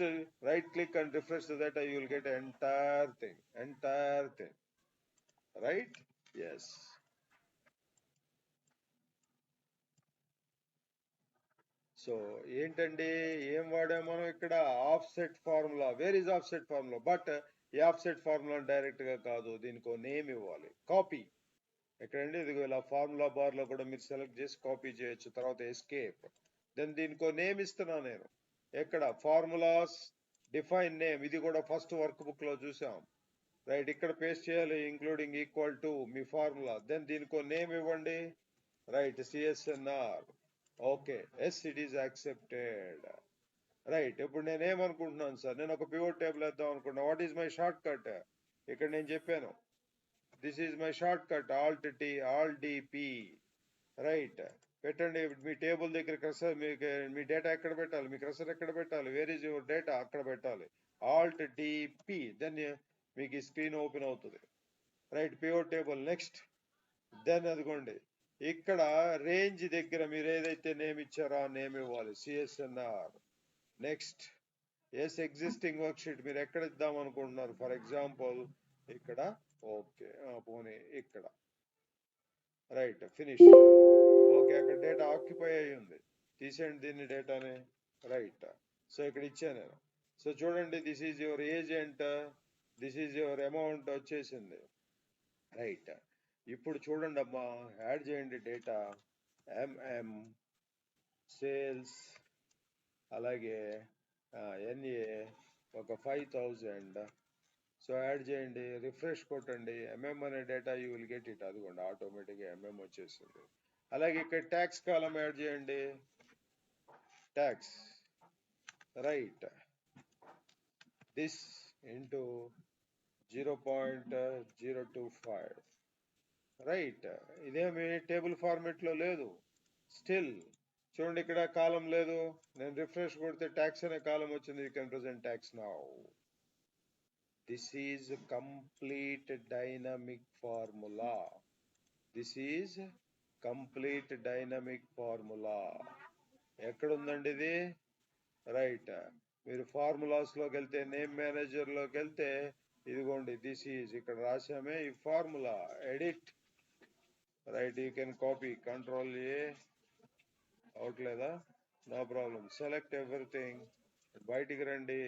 right click and refresh the data, you will get entire thing, right? Yes. So ఏంటండి, ఏం వాడాం మనం ఇక్కడ, offset formula. Where is offset formula? But ఈ ఆఫ్సెట్ ఫార్ములా డైరెక్ట్ గా కాదు, దీనికి నేమ్ ఇవ్వాలి. కాపీ, ఎక్కడండి, ఇదిగో ఇలా ఫార్ములా బార్ లో కూడా మీరు సెలెక్ట్ చేసి కాపీ చేయొచ్చు. తర్వాత ఎస్కేప్, దెన్ దీనికో నేమ్ ఇస్తున్నా నేను. ఎక్కడ, ఫార్ములాస్, డిఫైన్ నేమ్, ఇది కూడా ఫస్ట్ వర్క్ బుక్ లో చూసాం, రైట్. ఇక్కడ పేస్ట్ చేయాలి, ఇంక్లూడింగ్ ఈక్వల్ టు మీ ఫార్ములా, దెన్ దీనికో నేమ్ ఇవ్వండి, right. CSNR, okay, yes, it is accepted, right. ఇప్పుడు నేను ఏమనుకుంటున్నాను సార్, నేను ఒక పివట్ టేబుల్ వేద్దాం అనుకుంటున్నా. What is my short cut, ఇక్కడ నేను చెప్పాను, this is my short cut Alt T Alt DP, right. పెట్టండి మీ టేబుల్ దగ్గర కర్సర్, మీ డేటా ఎక్కడ పెట్టాలి, మీ కర్సర్ ఎక్కడ పెట్టాలి, వేర్ ఈజ్ యువర్ డేటా అక్కడ పెట్టాలి, ఆల్ట్ డిపి, దెన్ మీకు ఈ స్క్రీన్ ఓపెన్ అవుతుంది, right. Pivot table next, then అదిగోండి ఇక్కడ రేంజ్ దగ్గర మీరు ఏదైతే నేమ్ ఇచ్చారో ఆ నేమ్ ఇవ్వాలి, CSNR. Next, yes existing worksheet మీరు ఎక్కడ ఇద్దాం అనుకుంటున్నారు, ఫర్ ఎగ్జాంపుల్ ఇక్కడ, ఓకే పోనీ ఇక్కడ, రైట్. ఫినిష్. ఓకే, అక్కడ డేటా ఆక్యుపై అయి ఉంది, తీసేయండి దీన్ని డేటాని, రైట్. సో ఇక్కడ ఇచ్చాను నేను. సో చూడండి, this is your agent, this is your amount వచ్చేసింది, రైట్. ఇప్పుడు చూడండి అమ్మా, యాడ్ చేయండి డేటా, ఎంఎం సేల్స్, అలాగే ఎన్ఏ ఒక 5000. సో యాడ్ చేయండి, రిఫ్రెష్ కొట్టండి, ఎంఎం అనే data you will get it, అదిగోండి ఆటోమేటిక్గా ఎంఎం వచ్చేసింది. అలాగే ఇక్కడ ట్యాక్స్ కాలం యాడ్ చేయండి, tax, right. This into 0.025, right. ఇదేమి టేబుల్ ఫార్మెట్ లో లేదు, స్టిల్ చూడండి ఇక్కడ కాలం లేదు, నేను రిఫ్రెష్ కొడితే ట్యాక్స్ అనే కాలం వచ్చింది, you can present tax now. This is complete dynamic formula, this is complete dynamic formula. ఎక్కడుందండి ఇది, రైట్. మీరు ఫార్ములాస్ లోకి వెళ్తే, నేమ్ మేనేజర్ లోకి వెళ్తే, ఇదిగోండి దిస్ ఈజ్ ఇక్కడ రాసామే ఈ formula, edit, right. You can copy, control A, అవట్లేదా, నో ప్రాబ్లం, సెలెక్ట్ ఎవ్రీథింగ్, బయటికి రండి,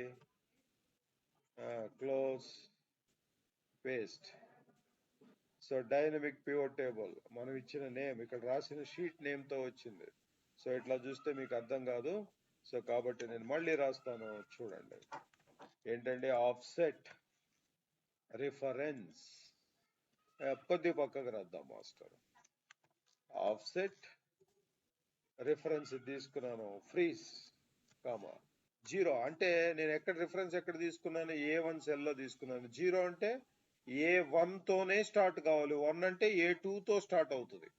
close, paste. So dynamic pivot table మనం ఇచ్చిన నేమ్ ఇక్కడ రాసిన షీట్ నేమ్ తో వచ్చింది. సో ఇట్లా చూస్తే మీకు అర్థం కాదు, సో కాబట్టి నేను మళ్ళీ రాస్తాను, చూడండి. ఏంటంటే ఆఫ్సెట్ రిఫరెన్స్, కొద్ది పక్కకు రాద్దాం మాస్టర్, ఆఫ్సెట్ రిఫరెన్స్ తీసుకున్నాను, ఫ్రీజ్ కామా 0, అంటే నేను ఎక్కడ రిఫరెన్స్ ఎక్కడ తీసుకున్నాను, A1 సెల్ లో తీసుకున్నాను. 0 అంటే A1 తోనే స్టార్ట్ కావాలి, 1 అంటే A2 తో స్టార్ట్ అవుతుంది,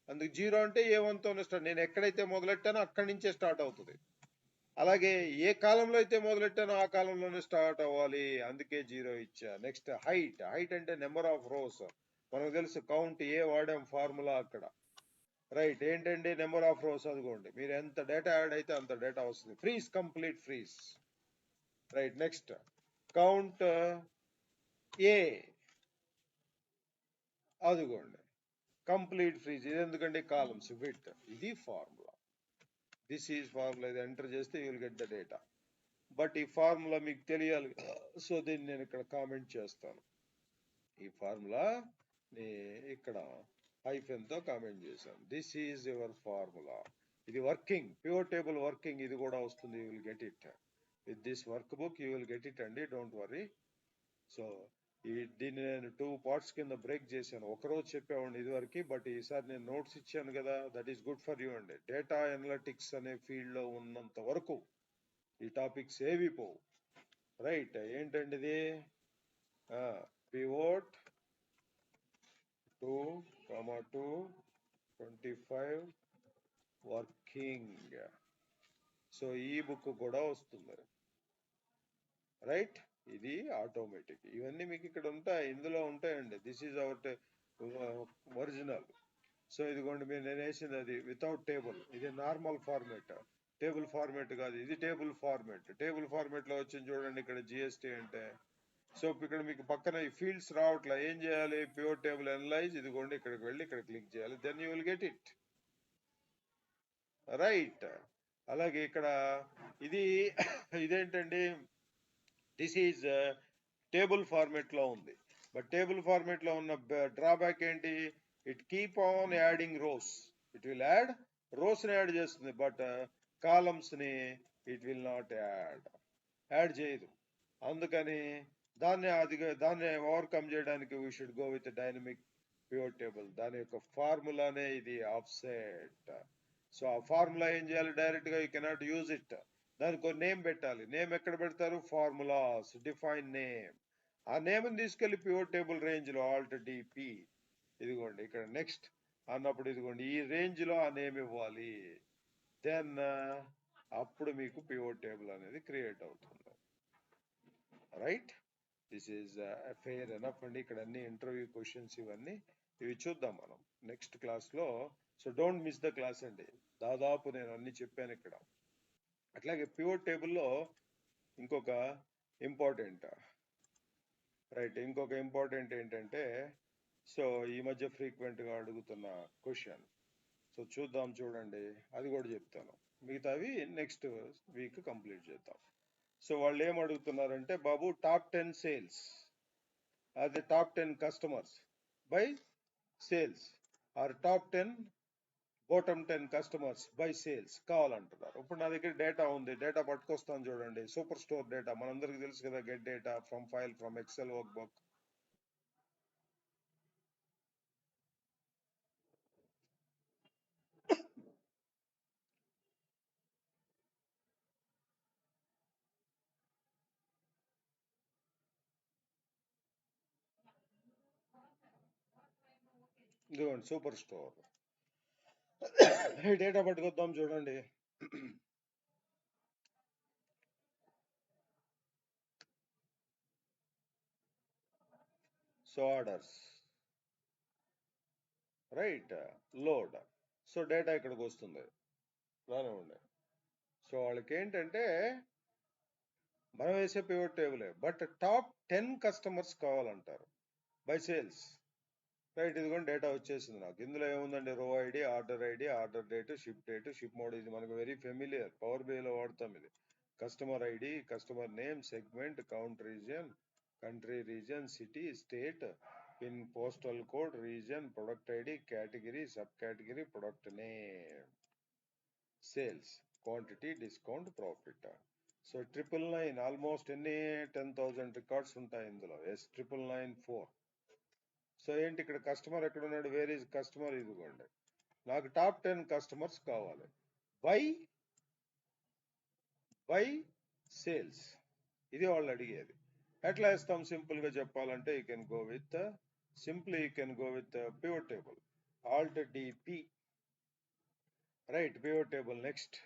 అందుకు 0 అంటే A1 తోనే స్టార్ట్, నేను ఎక్కడైతే మొదలెట్టానో అక్కడి నుంచే స్టార్ట్ అవుతుంది. అలాగే ఏ కాలంలో అయితే మొదలెట్టానో ఆ కాలంలోనే స్టార్ట్ అవ్వాలి, అందుకే 0 ఇచ్చా. నెక్స్ట్ హైట్, హైట్ అంటే నెంబర్ ఆఫ్ రోస్, మనకు తెలుసు కౌంట్ ఏ వాడాం ఫార్ములా అక్కడ, రైట్. ఏంటండి నెంబర్ ఆఫ్ రోస్, అదిగోండి మీరు ఎంత డేటా యాడ్ అయితే అంత డేటా వస్తుంది. Freeze, complete freeze, right. Next count A, అదిగోండి కంప్లీట్ ఫ్రీజ్, ఇది ఎందుకంటే కాలమ్స్ విత్, ఇది ఫార్ములా, దిస్ ఈజ్ ఫార్ములా, ఇది ఎంటర్ చేస్తే you will get the data. But ఈ ఫార్ములా మీకు తెలియాలి, సో దీన్ని నేను ఇక్కడ కామెంట్ చేస్తాను, ఈ ఫార్ములా ఇక్కడ హైఫెన్ తో కామెంట్ చేశాను, దిస్ ఈజ్ యువర్ ఫార్ములా. ఇది వర్కింగ్, పివోట్ టేబుల్ వర్కింగ్, ఇది కూడా వస్తుంది, you will get it with this work book, you will get it అండి, డోంట్ వరీ. సో దీన్ని నేను 2 పార్ట్స్ కింద బ్రేక్ చేశాను, ఒకరోజు చెప్పేవాడిని ఇదివరకు, బట్ ఈసారి నేను నోట్స్ ఇచ్చాను కదా, that is good for you అండి. డేటా అనలిటిక్స్ అనే ఫీల్డ్ లో ఉన్నంత వరకు ఈ టాపిక్స్ ఏవి పోవు, రైట్. ఏంటండి ఇది, పివోట్ 2,225 వర్కింగ్. సో ఈ బుక్ కూడా వస్తుంది, రైట్. ఇది ఆటోమేటిక్, ఇవన్నీ మీకు ఇక్కడ ఉంటాయి, ఇందులో ఉంటాయండి, this is our original. So ఇదిగోండి మీరు నేను వేసింది అది వితౌట్ టేబుల్, ఇది నార్మల్ ఫార్మేట్, టేబుల్ ఫార్మేట్ కాదు, ఇది టేబుల్ ఫార్మేట్. టేబుల్ ఫార్మేట్ లో వచ్చింది చూడండి ఇక్కడ జిఎస్టీ అంటే. సో ఇక్కడ మీకు పక్కన ఈ ఫీల్డ్స్ రావట్లా, ఏం చేయాలి, పివోట్ టేబుల్ అనలైజ్, ఇదిగోండి ఇక్కడికి వెళ్ళి ఇక్కడ క్లిక్ చేయాలి, then you will get it, right. అలాగే ఇక్కడ ఇది ఇదేంటండి, దిస్ ఈజ్ టేబుల్ ఫార్మేట్ లో ఉంది, బట్ టేబుల్ ఫార్మేట్ లో ఉన్న డ్రాబ్యాక్ ఏంటి, it keep on adding rows, it will add rows ని యాడ్ చేస్తుంది, బట్ కాలమ్స్ ని ఇట్ విల్ నాట్ యాడ్ చేయదు. అందుకని దాన్ని ఓవర్కమ్ చేయడానికి we should go with dynamic pivot table, దాని యొక్క ఫార్ములానే ఇది ఆఫ్సెట్. సో ఆ ఫార్ములా ఏం చేయాలి, డైరెక్ట్ గా యూ కెనాట్ యూజ్ ఇట్, దానికి ఒక నేమ్ పెట్టాలి, నేమ్ ఎక్కడ పెడతారు, ఫార్ములాస్, డిఫైన్ నేమ్. ఆ నేమ్ తీసుకెళ్లి పివట్ టేబుల్ రేంజ్ లో ఆల్ట్ డిపి ఇదిగోండి ఇక్కడ నెక్స్ట్ అన్నప్పుడు ఇదిగోండి ఈ రేంజ్ లో ఆ నేమ్ ఇవ్వాలి. దెన్ అప్పుడు మీకు పివట్ టేబుల్ అనేది క్రియేట్ అవుతుంది. Right, this is fair enough అండి. ఇక్కడ అన్ని ఇంటర్వ్యూ క్వశ్చన్స్ ఇవన్నీ ఇవి చూద్దాం మనం నెక్స్ట్ క్లాస్ లో. So don't miss the class అండి. దాదాపు నేను అన్ని చెప్పాను ఇక్కడ. అట్లాగే పివట్ టేబుల్లో ఇంకొక ఇంపార్టెంట్ ఏంటంటే, సో ఈ మధ్య ఫ్రీక్వెంట్ గా అడుగుతున్న క్వశ్చన్, సో చూద్దాం చూడండి, అది కూడా చెప్తాను. మిగతావి నెక్స్ట్ వీక్ కంప్లీట్ చేద్దాం. సో వాళ్ళు ఏం అడుగుతున్నారంటే, బాబు టాప్ 10 సేల్స్, అది top 10 customers by sales or top 10 bottom 10 customers by sales కావాలంటున్నారు. ఇప్పుడు నా దగ్గర డేటా ఉంది, డేటా పట్టుకొస్తాను చూడండి. సూపర్ స్టోర్ డేటా మనందరికి తెలుసు కదా, get data from file from Excel work బుక్. ఇదిగోండి సూపర్ స్టోర్ డేటా పట్టుకొద్దాం చూడండి. So orders, right, load. So data ఇక్కడికి వస్తుంది, రానివ్వండి. సో వాళ్ళకి ఏంటంటే మనం వేసే పివట్ టేబులే, బట్ టాప్ 10 కస్టమర్స్ కావాలంటారు బై సేల్స్. రైట్, ఇదిగోండి డేటా వచ్చేసింది నాకు. ఇందులో ఏముందండి, row ID, order date, ship date, ship mode. ఇది మనకు వెరీ ఫెమిలియర్, పవర్ బిఐలో వాడతాం ఇది. Customer ID, customer name, segment, count region, country region, city, state, pin, postal code, region, product ID, category, sub category, product name, sales, quantity, discount, profit. So 999 almost ఎన్ని 10,000 రికార్డ్స్ ఉంటాయి ఇందులో. ఎస్ 999 సో ఏంటి ఇక్కడ కస్టమర్ ఎక్కడ ఉన్నాడు, వేర్ ఈజ్ కస్టమర్, ఇదిగోండి నాకు టాప్ 10 కస్టమర్స్ కావాలి బై సేల్స్. ఇది వాళ్ళు అడిగేది. ఎట్లా ఇస్తాం సింపుల్ గా చెప్పాలంటే, you can go with pivot table, Alt DP, right, pivot table. Next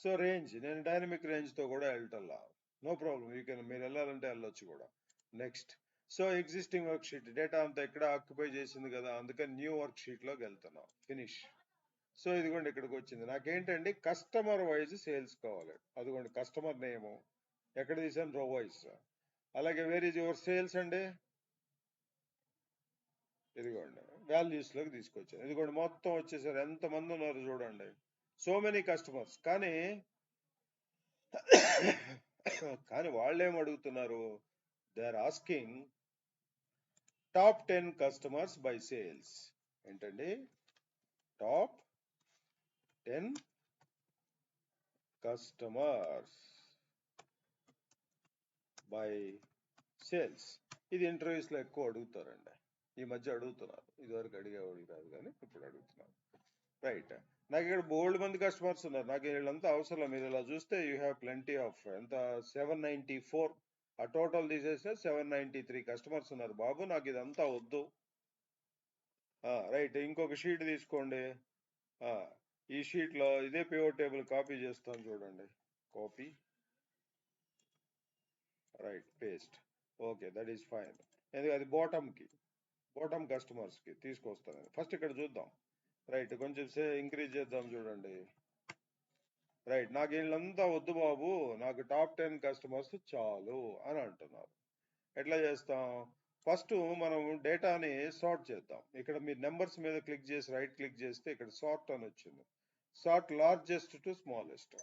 so range, నేను డైనమిక్ రేంజ్ తో కూడా వెళ్ళటల్లా, నో ప్రాబ్లం, యూ కెన్, మీరు వెళ్ళాలంటే వెళ్ళొచ్చు కూడా. Next so existing work sheet, data అంతా ఇక్కడ ఆక్యుపై చేసింది కదా, అందుకని న్యూ వర్క్ షీట్ లోకి వెళ్తున్నాం, ఫినిష్. సో ఇదిగోండి ఇక్కడికి వచ్చింది. నాకేంటండి కస్టమర్ వైజ్ సేల్స్ కావాలి. అదిగోండి కస్టమర్ నేమ్ ఎక్కడ తీసాను, రో వైజ్. అలాగే వేర్ ఈజ్ యువర్ సేల్స్ అండి, ఇదిగోండి వాల్యూస్ లోకి తీసుకొచ్చాను. ఇదిగోండి మొత్తం వచ్చేసారు, ఎంతమంది ఉన్నారు చూడండి, సో మెనీ కస్టమర్స్. కానీ వాళ్ళు ఏం అడుగుతున్నారు, they are asking top 10 customers by sales. ఏంటండి, టాప్ 10 కస్టమర్స్ బై సేల్స్. ఇది ఇంటర్వ్యూస్ లో ఎక్కువ అడుగుతారండి, ఈ మధ్య అడుగుతున్నారు. ఇదివరకు అడిగేవాడు కాదు కానీ ఇప్పుడు అడుగుతున్నారు. రైట్, నాకు ఇక్కడ బోల్డ్ మంది కస్టమర్స్ ఉన్నారు, నాకు వీళ్ళంతా అవసరం. మీరు ఇలా చూస్తే యూ హ్యావ్ ప్లెంటీ ఆఫ్, ఎంత 794, ఆ టోటల్ తీసేస్తే 793 కస్టమర్స్ ఉన్నారు. బాబు నాకు ఇదంతా వద్దు. రైట్, ఇంకొక షీట్ తీసుకోండి. ఈ షీట్ లో ఇదే పివట్ టేబుల్ కాపీ చేస్తాను చూడండి, copy, right, paste. Okay, that is fine. ఎందుకంటే అది బాటమ్ కస్టమర్స్ కి తీసుకొస్తాను. ఫస్ట్ ఇక్కడ చూద్దాం. రైట్, కొంచెం ఇంక్రీజ్ చేద్దాం చూడండి. రైట్, నాకు వీళ్ళంతా వద్దు బాబు, నాకు టాప్ 10 కస్టమర్స్ చాలు అని అంటున్నారు. ఎట్లా చేస్తాం, ఫస్ట్ మనం డేటాని సార్ట్ చేద్దాం. ఇక్కడ మీరు నెంబర్స్ మీద క్లిక్ చేసి రైట్ క్లిక్ చేస్తే ఇక్కడ సార్ట్ అని వచ్చింది, sort largest to smallest.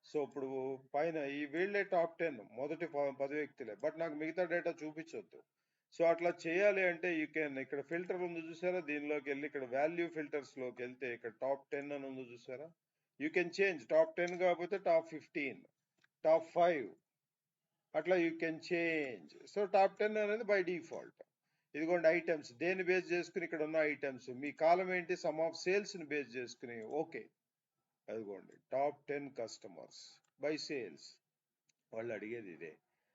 So ఇప్పుడు పైన ఈ వీళ్ళే టాప్ 10 మొదటి 10 వ్యక్తులే, బట్ నాకు మిగతా డేటా చూపించొద్దు. సో అట్లా చేయాలి అంటే యూ కెన్, ఇక్కడ ఫిల్టర్ ఉంది చూసారా, దీనిలోకి వెళ్ళి ఇక్కడ వాల్యూ ఫిల్టర్స్ లోకి వెళ్తే ఇక్కడ టాప్ 10 అని ఉంది చూసారా, యూ కెన్ చేంజ్. టాప్ 10 కాకపోతే టాప్ 15, టాప్ 5, అట్లా you can change. So top 10 అనేది బై డిఫాల్ట్. ఇదిగోండి ఐటమ్స్, దేని బేస్ చేసుకుని ఇక్కడ ఉన్న ఐటమ్స్, మీ కాలం ఏంటి, సమ్ ఆఫ్ సేల్స్ ని బేస్ చేసుకుని. ఓకే, అదిగోండి టాప్ 10 కస్టమర్స్ బై సేల్స్, వాళ్ళు అడిగేది ఇదే.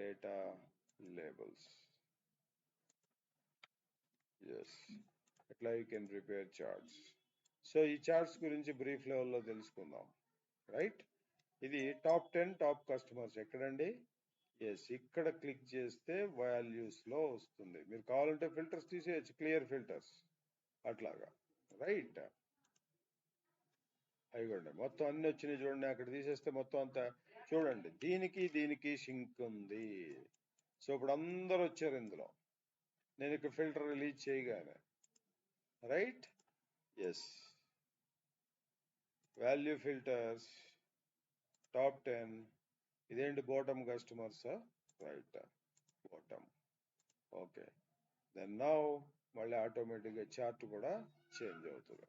data labels. Yes, అట్లా you can prepare charts. So ఈ చార్ట్స్ గురించి బ్రీఫ్ లెవెల్లో తెలుసుకుందాం, రైట్? ఇది టాప్ 10 టాప్ కస్టమర్స్ ఎక్కడండి? ఎస్, ఇక్కడ క్లిక్ చేస్తే వాల్యూస్ లో వస్తుంది. మీరు కావాలంటే ఫిల్టర్స్ తీసేయచ్చు, క్లియర్ ఫిల్టర్స్ అట్లాగా, రైట్? అయిగోండి మొత్తం అన్ని వచ్చినాయి చూడండి. అక్కడ తీసేస్తే మొత్తం అంతా చూడండి, దీనికి సింక్ ఉంది. సో ఇప్పుడు అందరు వచ్చారు ఇందులో. నేను ఇక్కడ ఫిల్టర్ రిలీజ్ చేయగానే, right? Yes, value filters top 10. ఇదేంటి బాటమ్ కస్టమర్సా? Right, bottom. Okay, then now మళ్ళీ ఆటోమేటిక్గా చార్ట్ కూడా చేంజ్ అవుతుంది.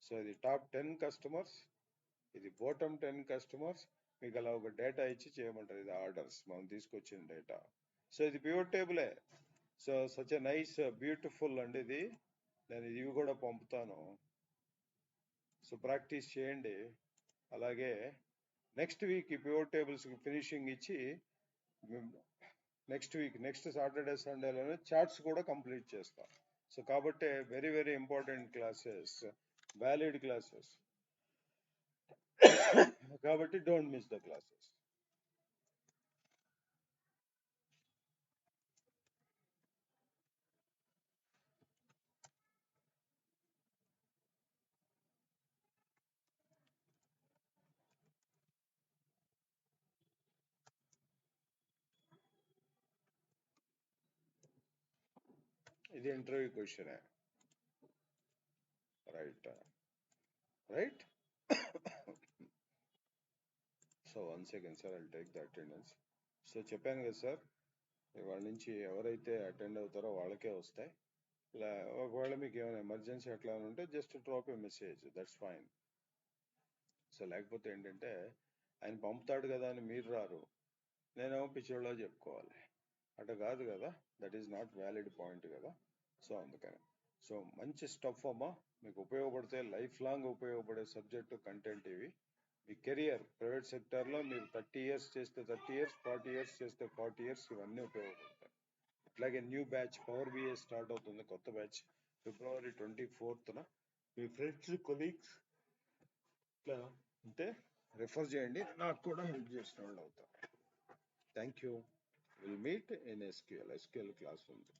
సో ఇది టాప్ 10 కస్టమర్స్, ఇది బాటమ్ 10 కస్టమర్స్. మీకు అలా ఒక డేటా ఇచ్చి చేయమంటారు. ఇది ఆర్డర్స్ మనం తీసుకొచ్చిన డేటా. సో ఇది పివట్ టేబులే. So such a nice beautiful అండి ఇది. నేను ఇవి కూడా పంపుతాను, సో ప్రాక్టీస్ చేయండి. అలాగే నెక్స్ట్ వీక్ ఈ పివట్ టేబుల్స్ ఫినిషింగ్ ఇచ్చి నెక్స్ట్ వీక్ నెక్స్ట్ సాటర్డే సండేలోనే చార్ట్స్ కూడా కంప్లీట్ చేస్తాం. సో కాబట్టి very very important classes, valid classes, కాబట్టి డోంట్ మిస్ ద క్లాసెస్. ఇది interview question, right? Right. So 1 second sir, I take the attendance. So చెప్పాను కదా సార్, ఇవాళ నుంచి ఎవరైతే అటెండ్ అవుతారో వాళ్ళకే వస్తాయి. ఒకవేళ మీకు ఏమైనా ఎమర్జెన్సీ అట్లా ఉంటే just drop A message, that's fine. So లేకపోతే ఏంటంటే ఆయన పంపుతాడు కదా అని మీరు రారు, నేనేమో పిచ్చోళ్ళ చెప్పుకోవాలి, అట్లా కాదు కదా. That is not valid point కదా. సో అందుకని సో మంచి స్టఫ్ అమ్మా, మీకు ఉపయోగపడితే లైఫ్ లాంగ్ ఉపయోగపడే సబ్జెక్టు కంటెంట్ ఇవి. మీ కెరియర్ ప్రైవేట్ సెక్టార్లో మీరు 30 ఇయర్స్ చేస్తే 30 ఇయర్స్, 40 ఇయర్స్ చేస్తే 40 ఇయర్స్, ఇవన్నీ ఉపయోగపడతాయి. అట్లాగే new batch power BI start అవుతుంది, కొత్త బ్యాచ్ February 24th. మీ ఫ్రెండ్స్ కొలీగ్స్ ఇట్లా ఉంటే రెఫర్ చేయండి, నాకు కూడా హెల్ప్ చేసిన వాళ్ళు అవుతారు. Thank you. Will meet in SQL class ఉంది.